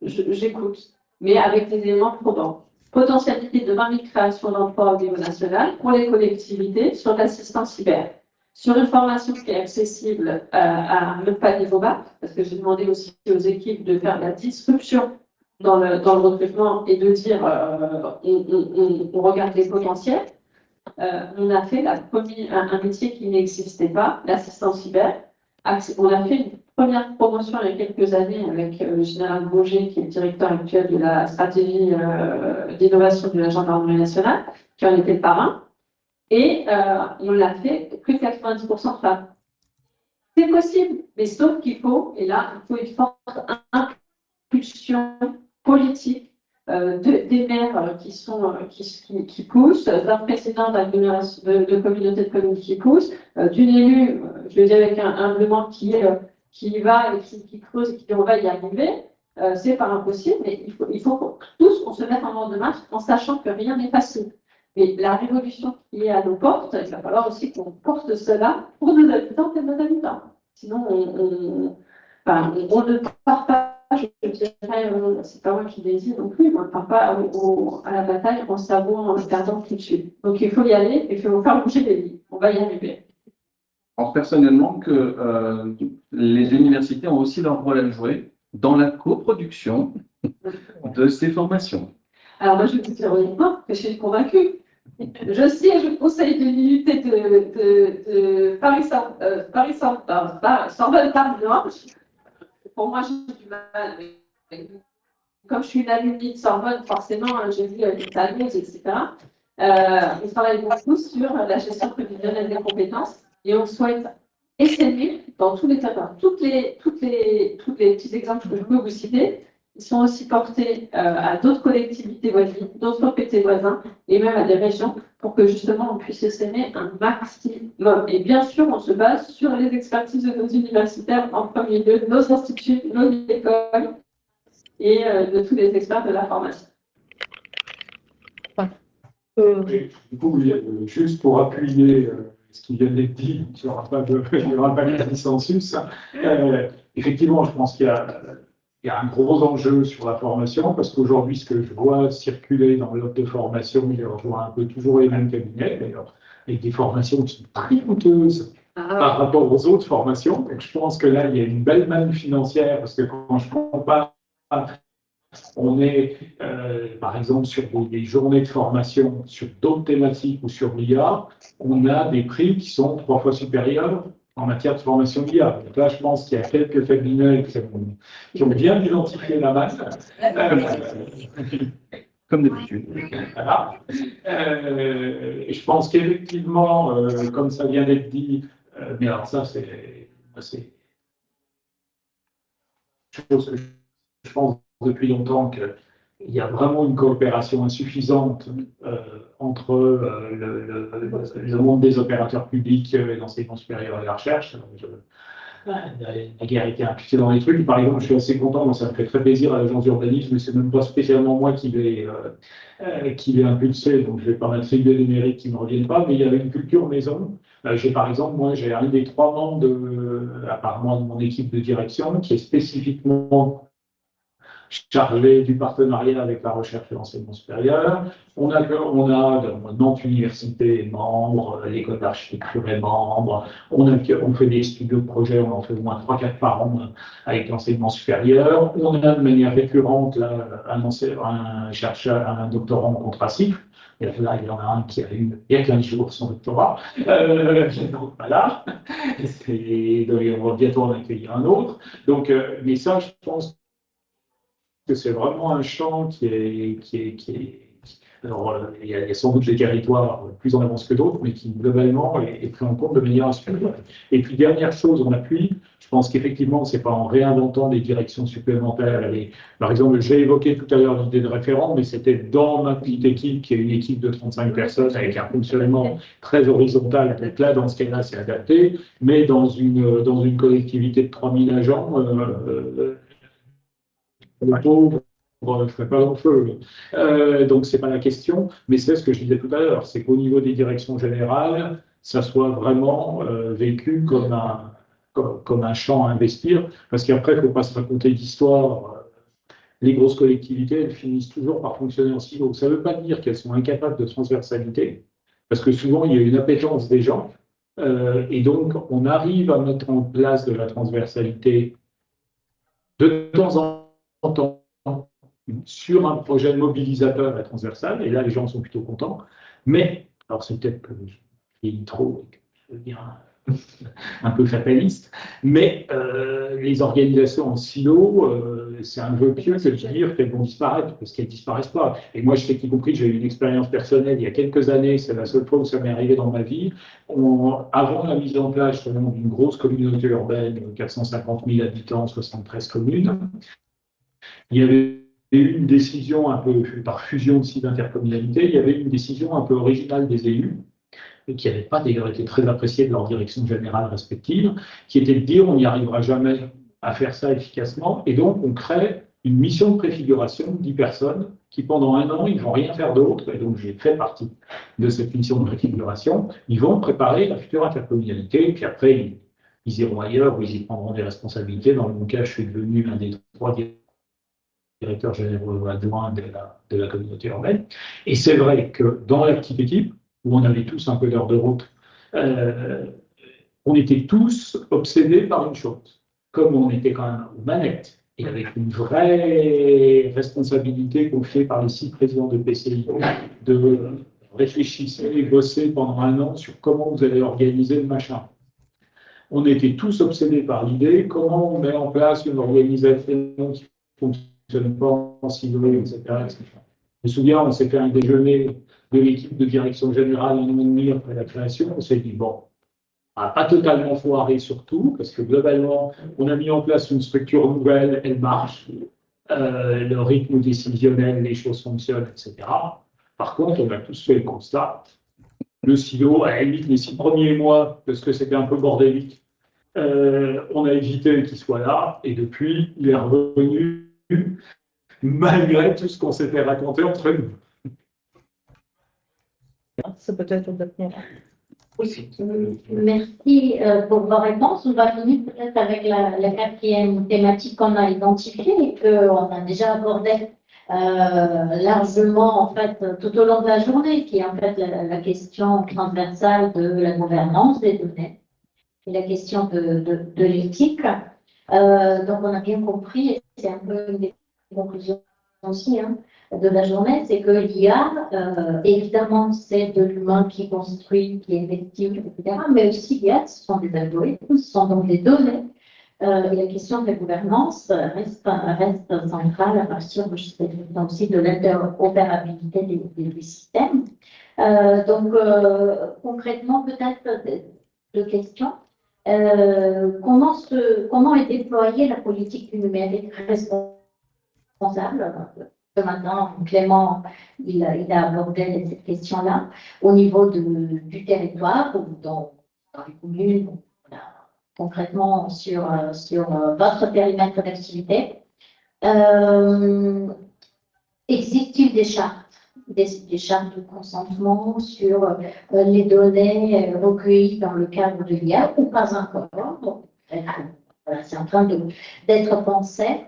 j'écoute, mais avec des éléments probants. Potentialité de 20 000 créations d'emplois au niveau national pour les collectivités sur l'assistance cyber. Sur une formation qui est accessible même pas niveau bac, parce que j'ai demandé aussi aux équipes de faire de la disruption dans le recrutement et de dire on regarde les potentiels. On a fait un métier qui n'existait pas, l'assistance cyber. On a fait une première promotion il y a quelques années avec le général Bourget, qui est le directeur actuel de la stratégie d'innovation de la gendarmerie nationale, qui en était le parrain. Et on l'a fait plus de 90% de femmes. C'est possible, mais sauf qu'il faut, et là, il faut une forte impulsion politique des maires qui poussent, d'un président de communauté de communes qui pousse, d'une élue, je le dis avec un humblement qui va et qui creuse et qui dit on va y arriver. C'est pas impossible, mais il faut tous qu'on se mette en ordre de marche en sachant que rien n'est facile. Mais la révolution qui est à nos portes, il va falloir aussi qu'on porte cela pour nos habitants et nos habitants. Sinon, on ne part pas, je dirais, c'est pas moi qui l'ai dit non plus, on ne part pas à la bataille en savant, en perdant tout de suite. Donc il faut y aller, il faut faire bouger les lignes. On va y arriver. Je pense personnellement que les universités ont aussi leur rôle à jouer dans la coproduction de ces formations. Alors moi, je vais vous dire honnêtement que je suis convaincue. Je siège au conseil de l'unité de Paris-Sorbonne-Paris-Nord. Pour moi, j'ai du mal avec comme je suis une alumni de Sorbonne, forcément, j'ai vu les talons, etc. On travaille beaucoup sur la gestion prévisionnelle des compétences et on souhaite essayer dans tous les cas, tous les petits exemples que je peux vous citer, ils sont aussi portés à d'autres collectivités voisines, d'autres PT voisins et même à des régions pour que justement on puisse essaimer un maximum. Et bien sûr, on se base sur les expertises de nos universitaires en premier lieu, de nos instituts, de nos écoles et de tous les experts de la formation. Du coup, juste pour appuyer ce qui vient d'être dit, il n'y aura pas de dissensus. Effectivement, je pense qu'il y a un gros enjeu sur la formation, parce qu'aujourd'hui, ce que je vois circuler dans l'offre de formation, je rejoins un peu toujours les mêmes cabinets, d'ailleurs, avec des formations qui sont très coûteuses par rapport aux autres formations. Donc, je pense que là, il y a une belle manne financière, parce que quand je compare, on est, par exemple, sur des journées de formation sur d'autres thématiques ou sur l'IA, on a des prix qui sont 3 fois supérieurs en matière de formation d'IA. Donc là, je pense qu'il y a quelques cabinets qui ont bien identifié la masse. Comme d'habitude. Voilà. Et je pense qu'effectivement, comme ça vient d'être dit, mais alors ça, c'est chose que je pense depuis longtemps qu'il y a vraiment une coopération insuffisante entre le monde des opérateurs publics et l'enseignement supérieur et la recherche. La guerre a été impliquée dans les trucs. Par exemple, je suis assez content, moi, ça me fait très plaisir à l'agence d'urbanisme, mais c'est même pas spécialement moi qui l'ai impulsé, donc je vais pas m'attribuer des mérites qui ne me reviennent pas, mais il y avait une culture maison. Par exemple, moi, j'ai un des 3 membres, apparemment, de mon équipe de direction, qui est spécifiquement chargé du partenariat avec la recherche et l'enseignement supérieur. On a Nantes Université est membre, l'école d'architecture est membre, on fait des studios de projet, on en fait au moins 3-4 par an avec l'enseignement supérieur. On a de manière récurrente là, un chercheur, un doctorant en contrat cycle. Et là, il y en a un qui a eu il y a 15 jours son doctorat. Donc voilà. On va bientôt en accueillir un autre. Donc, mais ça, je pense que c'est vraiment un champ qui est alors, il y a sans doute des territoires plus en avance que d'autres, mais qui globalement est pris en compte de manière supérieure. Et puis, dernière chose, on appuie. Je pense qu'effectivement, ce n'est pas en réinventant des directions supplémentaires. Par exemple, j'ai évoqué tout à l'heure l'idée de référent, mais c'était dans ma petite équipe, qui est une équipe de 35 personnes avec un fonctionnement très horizontal. Donc là, dans ce cas-là, c'est adapté. Mais dans une collectivité de 3000 agents, le pauvre, je ne ferai pas long feu. Donc, ce n'est pas la question, mais c'est ce que je disais tout à l'heure, c'est qu'au niveau des directions générales, ça soit vraiment vécu comme un champ à investir, parce qu'après, il ne faut pas se raconter d'histoire. Les grosses collectivités, elles finissent toujours par fonctionner en silo. Ça ne veut pas dire qu'elles sont incapables de transversalité, parce que souvent, il y a une appétence des gens, et donc, on arrive à mettre en place de la transversalité de temps en temps sur un projet mobilisateur et transversal, et là les gens sont plutôt contents, mais, alors c'est peut-être que je vieillis trop, je veux dire un peu fataliste, mais les organisations en silo, c'est un jeu pieux que de dire qu'elles vont disparaître, parce qu'elles ne disparaissent pas. Et moi, je sais qu'y compris, j'ai eu une expérience personnelle il y a quelques années, c'est la seule fois où ça m'est arrivé dans ma vie. Avant la mise en place d'une grosse communauté urbaine, 450 000 habitants, 73 communes, il y avait une décision un peu, par fusion aussi d'intercommunalité, il y avait une décision un peu originale des élus, et qui n'avaient pas d'ailleurs été très appréciés de leur direction générale respective, qui était de dire on n'y arrivera jamais à faire ça efficacement, et donc on crée une mission de préfiguration de 10 personnes qui pendant 1 an, ils ne vont rien faire d'autre, et donc j'ai fait partie de cette mission de préfiguration, ils vont préparer la future intercommunalité, et puis après ils iront ailleurs, où ils y prendront des responsabilités. Dans mon cas, je suis devenu l'un des 3 directeur général adjoint de la communauté urbaine. Et c'est vrai que dans la petite équipe, où on avait tous un peu d'heure de route, on était tous obsédés par une chose. Comme on était quand même aux manettes, et avec une vraie responsabilité confiée par les 6 présidents de PCI, de réfléchir et bosser pendant 1 an sur comment vous allez organiser le machin. On était tous obsédés par l'idée, comment on met en place une organisation qui fonctionne fonctionne pas en silo, etc., etc. Je me souviens, on s'est fait un déjeuner de l'équipe de direction générale un an et demi après la création. On s'est dit, bon, on n'a pas totalement foiré sur tout, parce que globalement, on a mis en place une structure nouvelle, elle marche, le rythme décisionnel, les choses fonctionnent, etc. Par contre, on a tous fait le constat. Le silo, à la limite, les 6 premiers mois, parce que c'était un peu bordélique, on a évité qu'il soit là, et depuis, il est revenu, malgré tout ce qu'on s'était raconté entre nous. C'est peut-être exactement. Merci pour vos réponses. On va finir peut-être avec la quatrième thématique qu'on a identifiée et qu'on a déjà abordée largement en fait tout au long de la journée, qui est en fait la question transversale de la gouvernance des données et la question de l'éthique. Donc on a bien compris, et c'est un peu une des conclusions aussi de la journée, c'est que l'IA, évidemment, c'est de l'humain qui construit, qui investit, etc. Mais aussi l'IA, ce sont des algorithmes, ce sont donc des données. Et la question de la gouvernance reste centrale à partir aussi de l'interopérabilité des systèmes. Donc, concrètement, peut-être deux questions. Comment est déployée la politique du numérique responsable? Ce matin, Clément, il a abordé cette question-là au niveau du territoire ou dans les communes, concrètement sur votre périmètre d'activité. Existe-t-il des chartes, des chartes de consentement sur les données recueillies dans le cadre de l'IA ou pas encore? Voilà, c'est en train d'être pensé.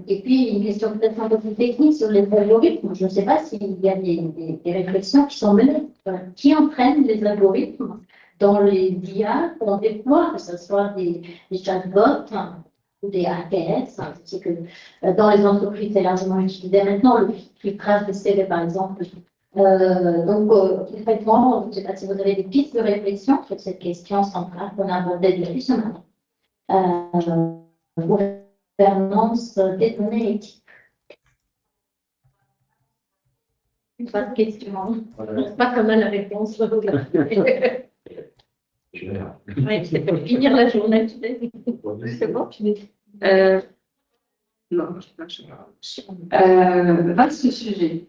Et puis, une question peut-être un peu plus technique sur les algorithmes. Je ne sais pas s'il y a des réflexions qui sont menées. Qui entraîne les algorithmes dans les IA qu'on déploie, que ce soit des chatbots ou des ATS, c'est que dans les entreprises, c'est largement utilisé maintenant, le filtrage des CV, par exemple. Concrètement, je ne sais pas si vous avez des pistes de réflexion sur cette question centrale qu'on a abordée depuis ce matin. Gouvernance des données éthiques. Pas de question. Pas comme la réponse. Ouais, c'est pour finir la journée. C'est bon? Non, vaste sujet.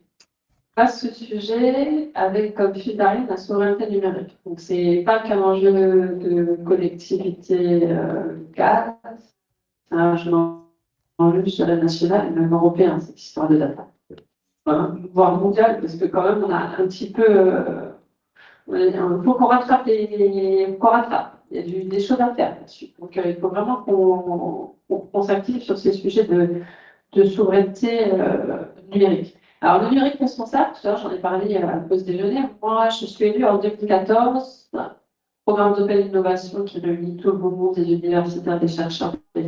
Vaste sujet avec comme fil d'arrivée la souveraineté numérique. Donc, c'est pas qu'un enjeu de collectivité locale, c'est un enjeu, je dirais, national et même européen, cette histoire de data. Voire mondial, parce que quand même, on a un petit peu. Il faut qu'on rattrape qu'on rattrape. Il y a des choses à faire là-dessus. Donc, il faut vraiment qu'on s'active sur ces sujets de souveraineté numérique. Alors, le numérique responsable, tout à l'heure, j'en ai parlé à la pause déjeuner. Moi, je suis élue en 2014, programme d'open innovation qui réunit tout le beau monde des universitaires, des chercheurs, des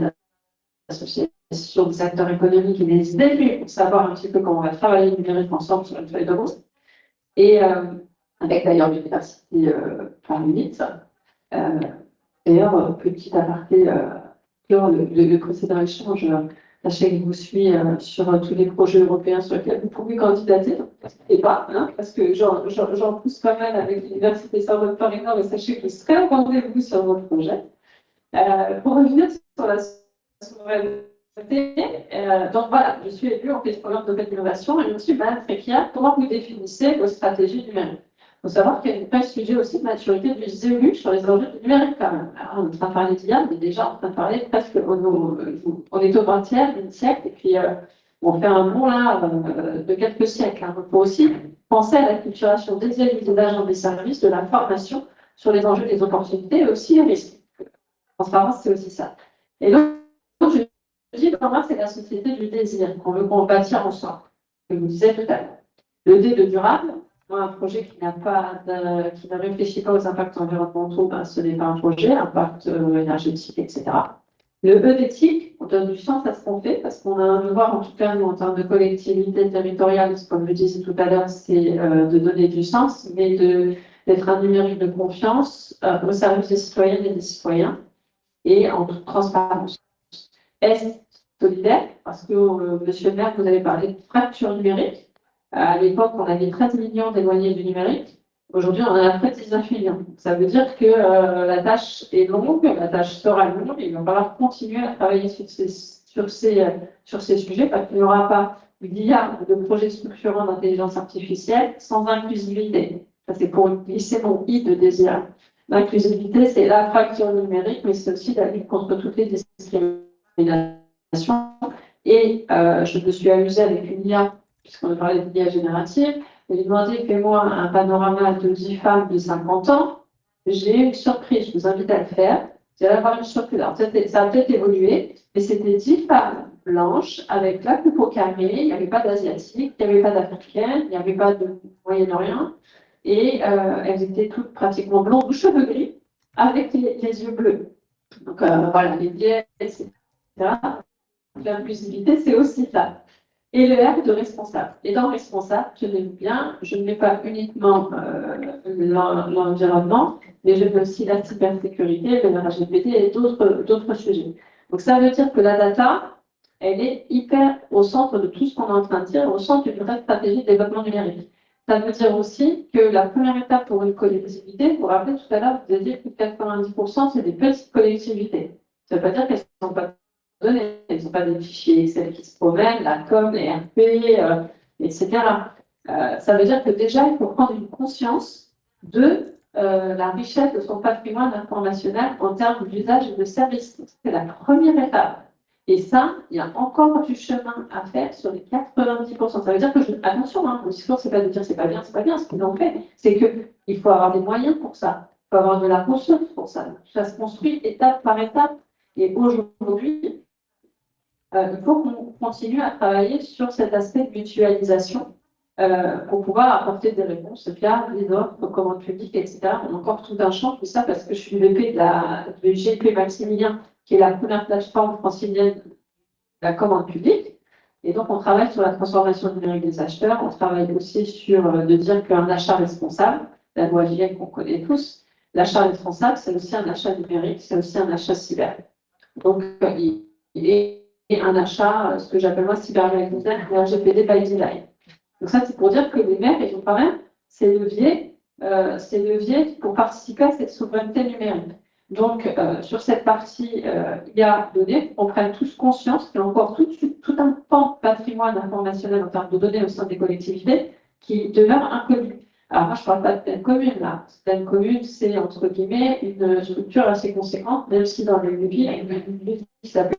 associations, des acteurs économiques et des élus pour savoir un petit peu comment on va travailler le numérique ensemble sur une feuille de route. Et avec d'ailleurs l'université Paris-Unite. D'ailleurs, petit aparté, sur le précédent échange, sachez que je vous suis sur tous les projets européens sur lesquels vous pouvez candidater. Et pas, parce que j'en pousse pas mal avec l'université Sorbonne Paris-Nord, et sachez que je serai au rendez-vous sur vos projets. Pour revenir sur la souveraineté, donc voilà, je suis élue en fait du programme d'open innovation et je me suis très fière. Comment vous définissez vos stratégies numériques? Il faut savoir qu'il y a un vrai sujet aussi de maturité des élus sur les enjeux du numérique quand même. Alors, on est en train de parler d'IA, mais déjà en train de parler presque, on est au XXe siècle, et puis on fait un bond là de quelques siècles. Il faut aussi penser à la culturation des élus, des agents des services, de la formation sur les enjeux des opportunités et aussi les risques. Transparence, c'est aussi ça. Et donc, je dis, pour moi, c'est la société du désir qu'on veut bâtir ensemble, que vous disiez tout à l'heure. Le D de durable, un projet qui ne réfléchit pas aux impacts environnementaux, ce n'est pas un projet, impact énergétique, etc. Le E d'éthique, on donne du sens à ce qu'on fait, parce qu'on a un devoir, en tout cas, nous, en termes de collectivité territoriale, comme je disais tout à l'heure, c'est de donner du sens, mais d'être un numérique de confiance au service des citoyennes et des citoyens, et en toute transparence. est solidaire, parce que, monsieur le maire, vous avez parlé de fracture numérique. À l'époque, on avait 13 millions d'éloignés du numérique. Aujourd'hui, on en a près de 19 millions. Ça veut dire que la tâche est longue, la tâche sera longue, et il va falloir continuer à travailler sur ces sujets, parce qu'il n'y aura pas d'IA, de projets structurants d'intelligence artificielle, sans inclusivité. Ça, c'est pour glisser mon I de désir. L'inclusivité, c'est la fracture numérique, mais c'est aussi la lutte contre toutes les discriminations. Et je me suis amusée avec une IA, puisqu'on a parlé d'IA générative, je lui ai demandé, fais-moi un panorama de 10 femmes de 50 ans. J'ai eu une surprise, je vous invite à le faire. Vous allez avoir une surprise. Alors, ça a peut-être évolué, mais c'était 10 femmes blanches avec la coupe au carré, il n'y avait pas d'asiatique, il n'y avait pas d'africaine, il n'y avait pas de Moyen-Orient, et elles étaient toutes pratiquement blondes ou cheveux gris, avec les yeux bleus. Donc voilà, les biais, etc. L'inclusivité, c'est aussi ça. Et le R de responsable. Et dans responsable, je ne mets pas uniquement l'environnement, mais je mets aussi la cybersécurité, le RGPD et d'autres sujets. Donc ça veut dire que la data, elle est hyper au centre de tout ce qu'on est en train de dire, au centre d'une vraie stratégie de développement numérique. Ça veut dire aussi que la première étape pour une collectivité, vous vous rappelez tout à l'heure, vous avez dit que 90% c'est des petites collectivités. Ça ne veut pas dire qu'elles ne sont pas données, elles n'ont pas des fichiers Excel qui se promènent, la com, les RP, etc. Ça veut dire que déjà, il faut prendre une conscience de la richesse de son patrimoine informationnel en termes d'usage et de services. C'est la première étape. Et ça, il y a encore du chemin à faire sur les 90%. Ça veut dire que, attention, le discours, c'est pas de dire c'est pas bien, ce qu'ils ont fait. C'est qu'il faut avoir des moyens pour ça. Il faut avoir de la ressource pour ça. Ça se construit étape par étape. Et aujourd'hui, il faut qu'on continue à travailler sur cet aspect de mutualisation pour pouvoir apporter des réponses claires, des offres, commandes publiques, etc. On a encore tout un champ, tout ça parce que je suis VP de GP Maximilien, qui est la première plateforme francilienne de la commande publique. Et donc, on travaille sur la transformation numérique des acheteurs. On travaille aussi sur de dire qu'un achat responsable, la loi JL qu'on connaît tous, l'achat responsable, c'est aussi un achat numérique, c'est aussi un achat cyber. Donc, il est un achat, ce que j'appelle moi cyber-réglementaire, et RGPD by design. Donc ça, c'est pour dire que les maires, ils ont quand même ces leviers pour participer à cette souveraineté numérique. Donc, sur cette partie IA données, on prenne tous conscience qu'il y a encore tout un pan de patrimoine informationnel en termes de données au sein des collectivités qui demeure inconnu. Alors moi, je ne parle pas de pleine commune, là. Pleine commune, c'est, entre guillemets, une structure assez conséquente, même si dans les villes, il y a une ville qui s'appelle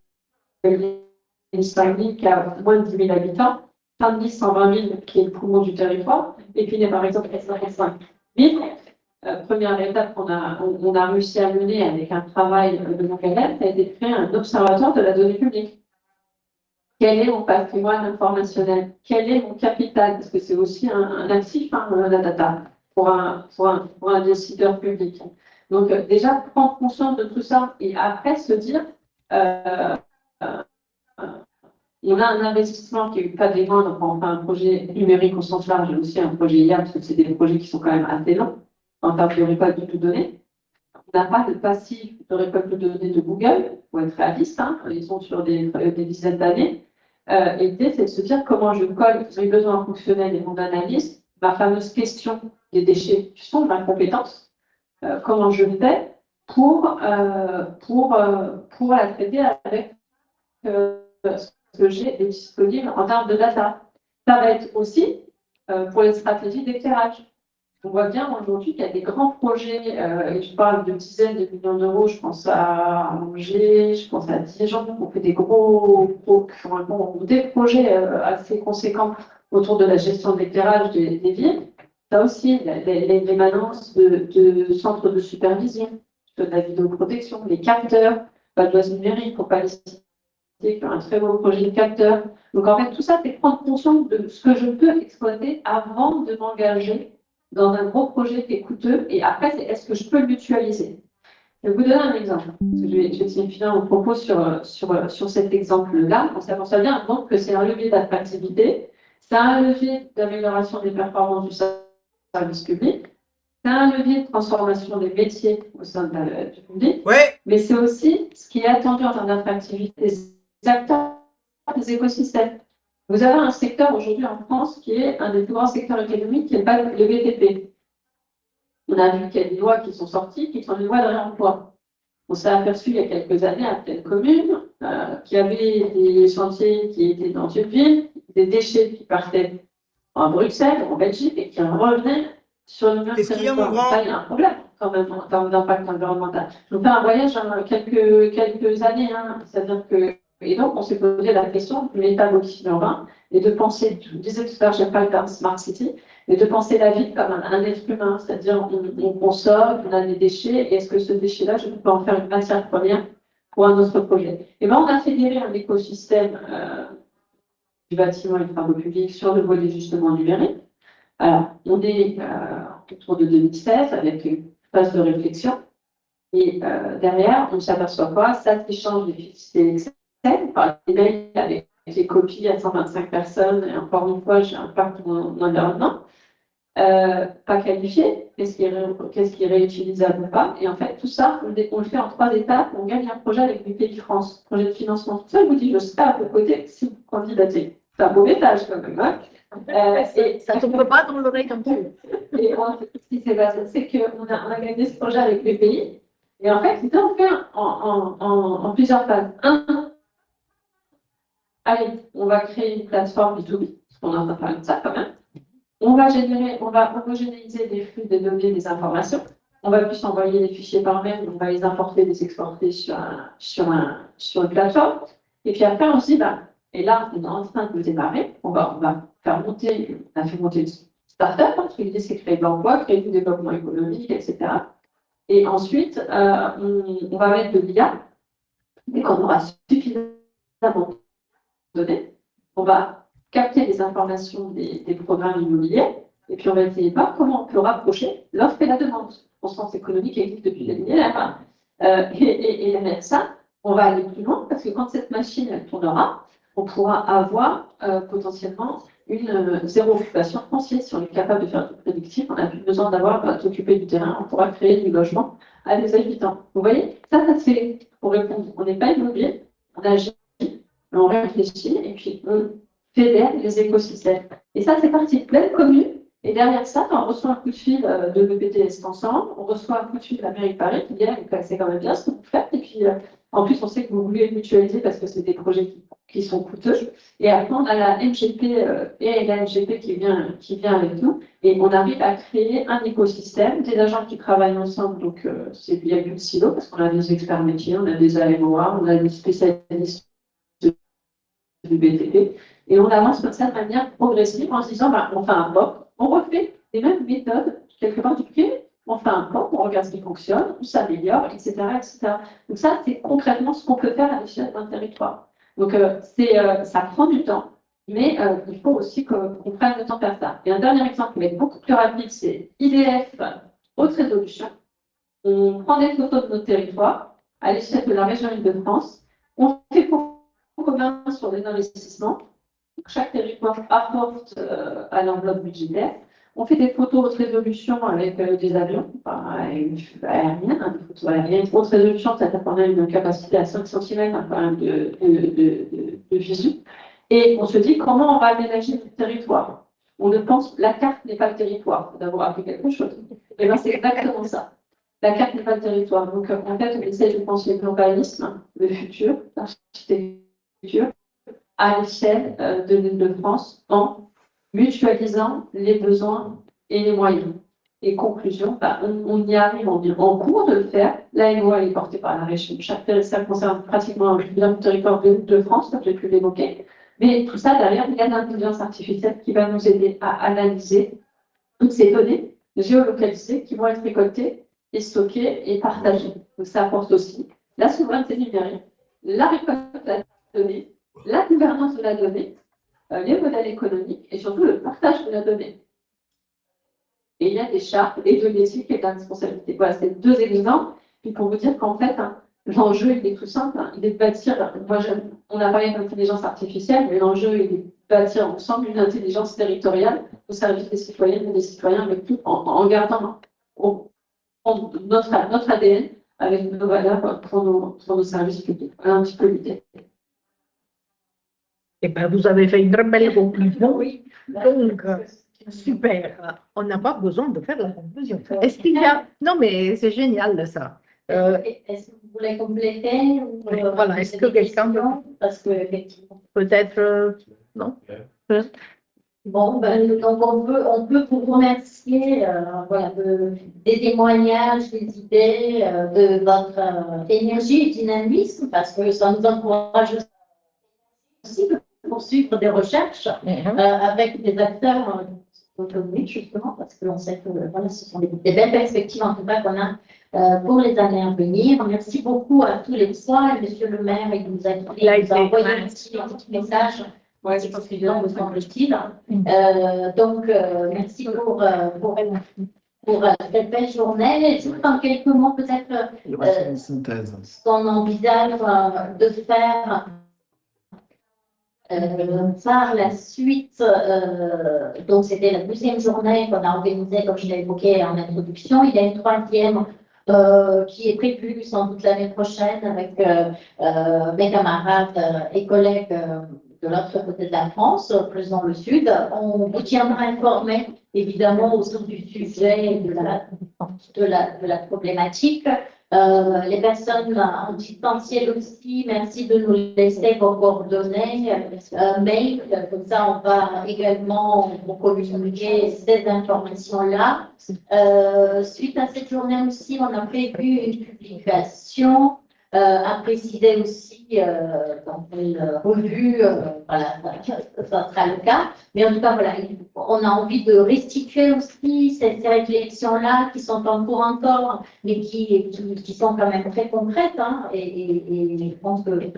Saint-Denis, qui a moins de 10 000 habitants, Saint-Denis, 120 000, qui est le poumon du territoire, et puis il y a par exemple 55 000. Première étape qu'on a réussi à mener avec un travail de longue haleine, ça a été de créer un observatoire de la donnée publique. Quel est mon patrimoine informationnel? Quel est mon capital? Parce que c'est aussi un actif, la data, pour un décideur public. Donc, déjà, prendre conscience de tout ça et après se dire, on a un investissement qui n'est pas des moindres quand on fait un projet numérique au sens large, et aussi un projet IA, parce que c'est des projets qui sont quand même assez longs en termes de récolte de données. On n'a pas de passif de récolte de données de Google, pour être réaliste, ils sont sur des dizaines d'années. Et l'idée, c'est de se dire comment je colle mes besoins fonctionnels et mon analyse, ma fameuse question des déchets qui sont ma compétence, comment je fais pour la traiter avec ce que j'ai disponible en termes de data. Ça va être aussi pour les stratégies d'éclairage. On voit bien aujourd'hui qu'il y a des grands projets, et je parle de dizaines de millions d'euros, je pense à Angers, je pense à Dijon, on fait des des projets assez conséquents autour de la gestion de l'éclairage des villes. Ça aussi, l'émanence de centres de supervision, de la vidéoprotection, les capteurs, pas de numérique, pour pas les citer, qui ont un très beau projet de capteur. Donc en fait, tout ça, c'est prendre conscience de ce que je peux exploiter avant de m'engager dans un gros projet qui est coûteux, et après, c'est est-ce que je peux le mutualiser? Je vais vous donner un exemple. Parce que je vais finir mon propos sur cet exemple-là. On s'aperçoit bien donc que c'est un levier d'attractivité, c'est un levier d'amélioration des performances du service public, c'est un levier de transformation des métiers au sein du public, mais c'est aussi ce qui est attendu en termes d'attractivité, acteurs des écosystèmes. Vous avez un secteur aujourd'hui en France qui est un des plus grands secteurs économiques, qui est le BTP. On a vu qu'il y a des lois qui sont sorties, qui sont des lois de réemploi. On s'est aperçu il y a quelques années à pleine commune qu'il y avait des chantiers qui étaient dans une ville, des déchets qui partaient en Bruxelles, en Belgique, et qui revenaient sur le même territoire. Ça, il y a un problème quand même en termes d'impact environnemental. Je vous fais un voyage quelques années, hein, c'est-à-dire que et donc on s'est posé la question de métamorphose urbain et de penser, je disais tout à l'heure, j'aime pas le terme smart city, mais de penser la ville comme un être humain, c'est-à-dire on consomme, on a des déchets, et est-ce que ce déchet-là, je peux en faire une matière première pour un autre projet? Et bien on a fédéré un écosystème du bâtiment et des travaux publics sur le volet justement numérique. Alors, on est autour de 2016 avec une phase de réflexion. Et derrière, on s'aperçoit quoi? Ça échange des fichiers Excel par les mails avec les copies à 125 personnes. Et encore une fois, j'ai un parc de mon environnement. Pas qualifié, qu'est-ce qui est réutilisable ou pas. Et en fait, tout ça, on le fait en 3 étapes. On gagne un projet avec du Pays France, projet de financement. Tout ça, je vous dis, je serai à vos côtés si vous candidatez. C'est un mauvais tâche quand même. Hein. Et ça ne tombe pas dans l'oreille comme ça. Et ce qui s'est passé, c'est qu'on a gagné ce projet avec les pays. Et en fait, c'était fait en plusieurs phases. Allez, on va créer une plateforme B2B, parce qu'on est en train de parler de ça quand même. On va homogénéiser des flux, des données, des informations. On va plus envoyer des fichiers par mail, on va les importer, les exporter sur une plateforme. Et puis après, on se dit, et là, on est en train de démarrer, on va faire monter, on a fait monter une start-up, parce que l'idée, c'est créer de l'emploi, créer du développement économique, etc. Et ensuite, on va mettre de l'IA, et quand on aura suffisamment de données, on va capter les informations des programmes immobiliers, et puis on va essayer de voir comment on peut rapprocher l'offre et la demande. Le sens économique existe depuis des millénaires. Et derrière ça, on va aller plus loin, parce que quand cette machine elle tournera, on pourra avoir potentiellement une zéro occupation foncière. Si on est capable de faire du prédictif, on n'a plus besoin d'avoir s'occuper du terrain, on pourra créer du logement à des habitants. Vous voyez, ça se fait pour répondre. On n'est pas immobilier, on agit, on réfléchit, et puis on fédère les écosystèmes. Et ça, c'est parti de pleine commune. Et derrière ça, on reçoit un coup de fil de l'EPTS ensemble, on reçoit un coup de fil de la mairie de Paris qui dit c'est quand même bien ce que vous faites. Et puis, en plus, on sait que vous voulez mutualiser parce que c'est des projets qui sont coûteux. Et après, on a la MGP et la MGP qui vient avec nous. Et on arrive à créer un écosystème, des agents qui travaillent ensemble. Donc, il n'y a plus de silo parce qu'on a des experts métiers, on a des AMOA, on a des spécialistes du BTP. Et on avance comme ça de manière progressive en se disant, on fait un POC, on refait les mêmes méthodes, quelque part dupliquées, on fait un POC, on regarde ce qui fonctionne, on s'améliore, etc., etc. Donc ça, c'est concrètement ce qu'on peut faire à l'échelle d'un territoire. Donc ça prend du temps, mais il faut aussi qu'on prenne le temps de faire ça. Et un dernier exemple qui va être beaucoup plus rapide, c'est IDF, haute résolution. On prend des photos de notre territoire à l'échelle de la région Île-de-France, on fait pour commun sur les investissements. Chaque territoire apporte à l'enveloppe budgétaire. On fait des photos haute résolution avec des avions aériens, des photos aériennes. Haute résolution, ça qu'on a une capacité à 5 cm de visu. Et on se dit comment on va aménager le territoire. On ne pense la carte n'est pas le territoire. Il faut d'abord appris quelque chose. Et bien c'est exactement ça. La carte n'est pas le territoire. Donc en fait, on essaie de penser le globalisme, le futur, l'architecture, à l'échelle de l'Île-de-France en mutualisant les besoins et les moyens. Et conclusion, on y arrive, on est en cours de le faire. La MOA est portée par la région. Chaque territoire concerne pratiquement le territoire de l'Île-de-France, comme j'ai pu l'évoquer. Mais tout ça, derrière, il y a l'intelligence artificielle qui va nous aider à analyser toutes ces données géolocalisées qui vont être récoltées et stockées et partagées. Donc ça apporte aussi la souveraineté numérique, la récolte de la donnée, la gouvernance de la donnée, les modèles économiques et surtout le partage de la donnée. Et il y a des chartes et de l'éthique et de la responsabilité. Voilà, c'est 2 exemples. Puis pour vous dire qu'en fait, l'enjeu, il est tout simple. Il est de bâtir, on a parlé d'intelligence artificielle, mais l'enjeu, il est de bâtir ensemble une intelligence territoriale au service des citoyennes et des citoyens, avec tout, en gardant notre ADN avec nos valeurs pour nos services publics. Voilà un petit peu l'idée. Eh bien, vous avez fait une très belle conclusion. Oui. Donc, super. On n'a pas besoin de faire la conclusion. Est-ce qu'il y a... Non, mais c'est génial, ça. Est-ce que vous voulez compléter ou, Voilà, est-ce que quelqu'un peut... Parce que, effectivement. Peut-être... non. Bon, ben, donc on peut vous remercier voilà, des témoignages, des idées, de votre énergie et dynamisme, parce que ça nous encourage aussi de poursuivre des recherches avec des acteurs autonomes, justement, parce que l'on sait que voilà, ce sont des belles perspectives, en tout cas, qu'on a pour les années à venir. Merci beaucoup à tous les trois. Monsieur le maire, il nous a envoyé un petit message. Ouais, je pense qu'il me semble-t-il. Donc, merci pour cette belle journée. Juste en quelques mots, peut-être, ce qu'on envisage de faire par la suite. Donc, c'était la 12e journée qu'on a organisée, comme je l'ai évoqué en introduction. Il y a une 3e qui est prévue sans doute l'année prochaine avec mes camarades et collègues de l'autre côté de la France, plus dans le sud. On vous tiendra informé, évidemment, autour du sujet et de la problématique. Les personnes en distanciel aussi, merci de nous laisser vos coordonnées, mail, comme ça on va également vous communiquer ces informations-là. Suite à cette journée aussi, on a prévu une publication à préciser aussi dans une revue, voilà, ça sera le cas. Mais en tout cas, voilà, on a envie de restituer aussi ces réflexions-là qui sont en cours encore, mais qui sont quand même très concrètes. Hein, et je pense que les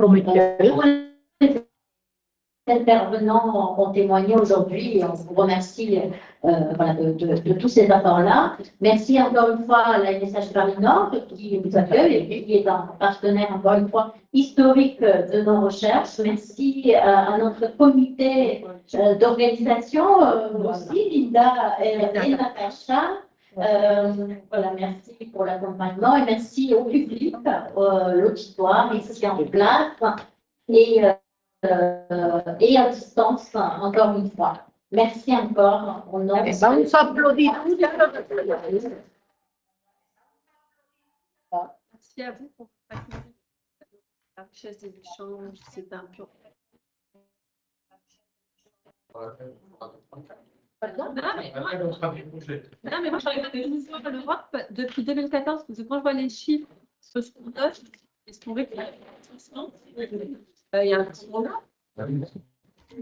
intervenants ont témoigné aujourd'hui et on vous remercie voilà, de tous ces apports-là. Merci encore une fois à la message Paris Nord qui nous accueille et qui est un partenaire encore une fois historique de nos recherches. Merci à notre comité d'organisation aussi, Linda et Natacha. Voilà, merci pour l'accompagnement et merci au public, l'auditoire ici en place et à distance, encore une fois. Merci encore. On s'applaudit tous. Merci à vous pour la richesse des échanges. C'est un pur. Non, mais moi, j'arrive à l'histoire de l'Europe depuis 2014, parce que quand je vois les chiffres, ce qu'on donne, et ce qu'on réclame, il y a un petit moment.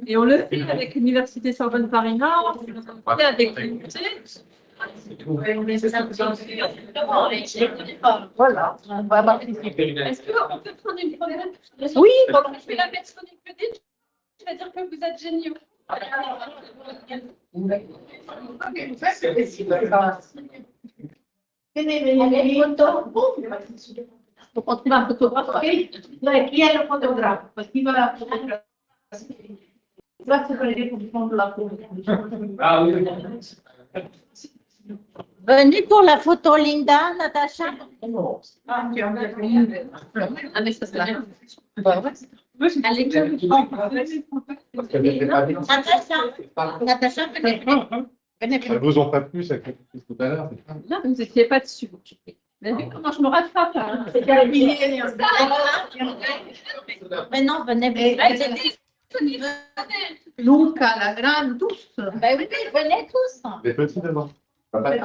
Et on le fait avec l'Université Sorbonne Paris Nord, on le fait avec l'UT. Voilà, on va participer. Est-ce qu'on peut prendre une première? Oui, je vais la mettre sur LinkedIn. Je vais dire que vous êtes géniaux. Donc, on trouve un photographe. Qui est le photographe? Parce qu'il va se préparer pour prendre la photo. Ah oui. Venez pour la photo, Linda, Natacha. Ah, mais ça, c'est bien. Allez, Natacha, venez. Elles vous ont pas plu, ça tout à l'heure. Non, vous n'étiez pas dessus. Vous avez vu comment je me rattrape hein? Mais non, venez. Luca, la grande, tous. Ben oui, venez tous. Les petits devant. Papa.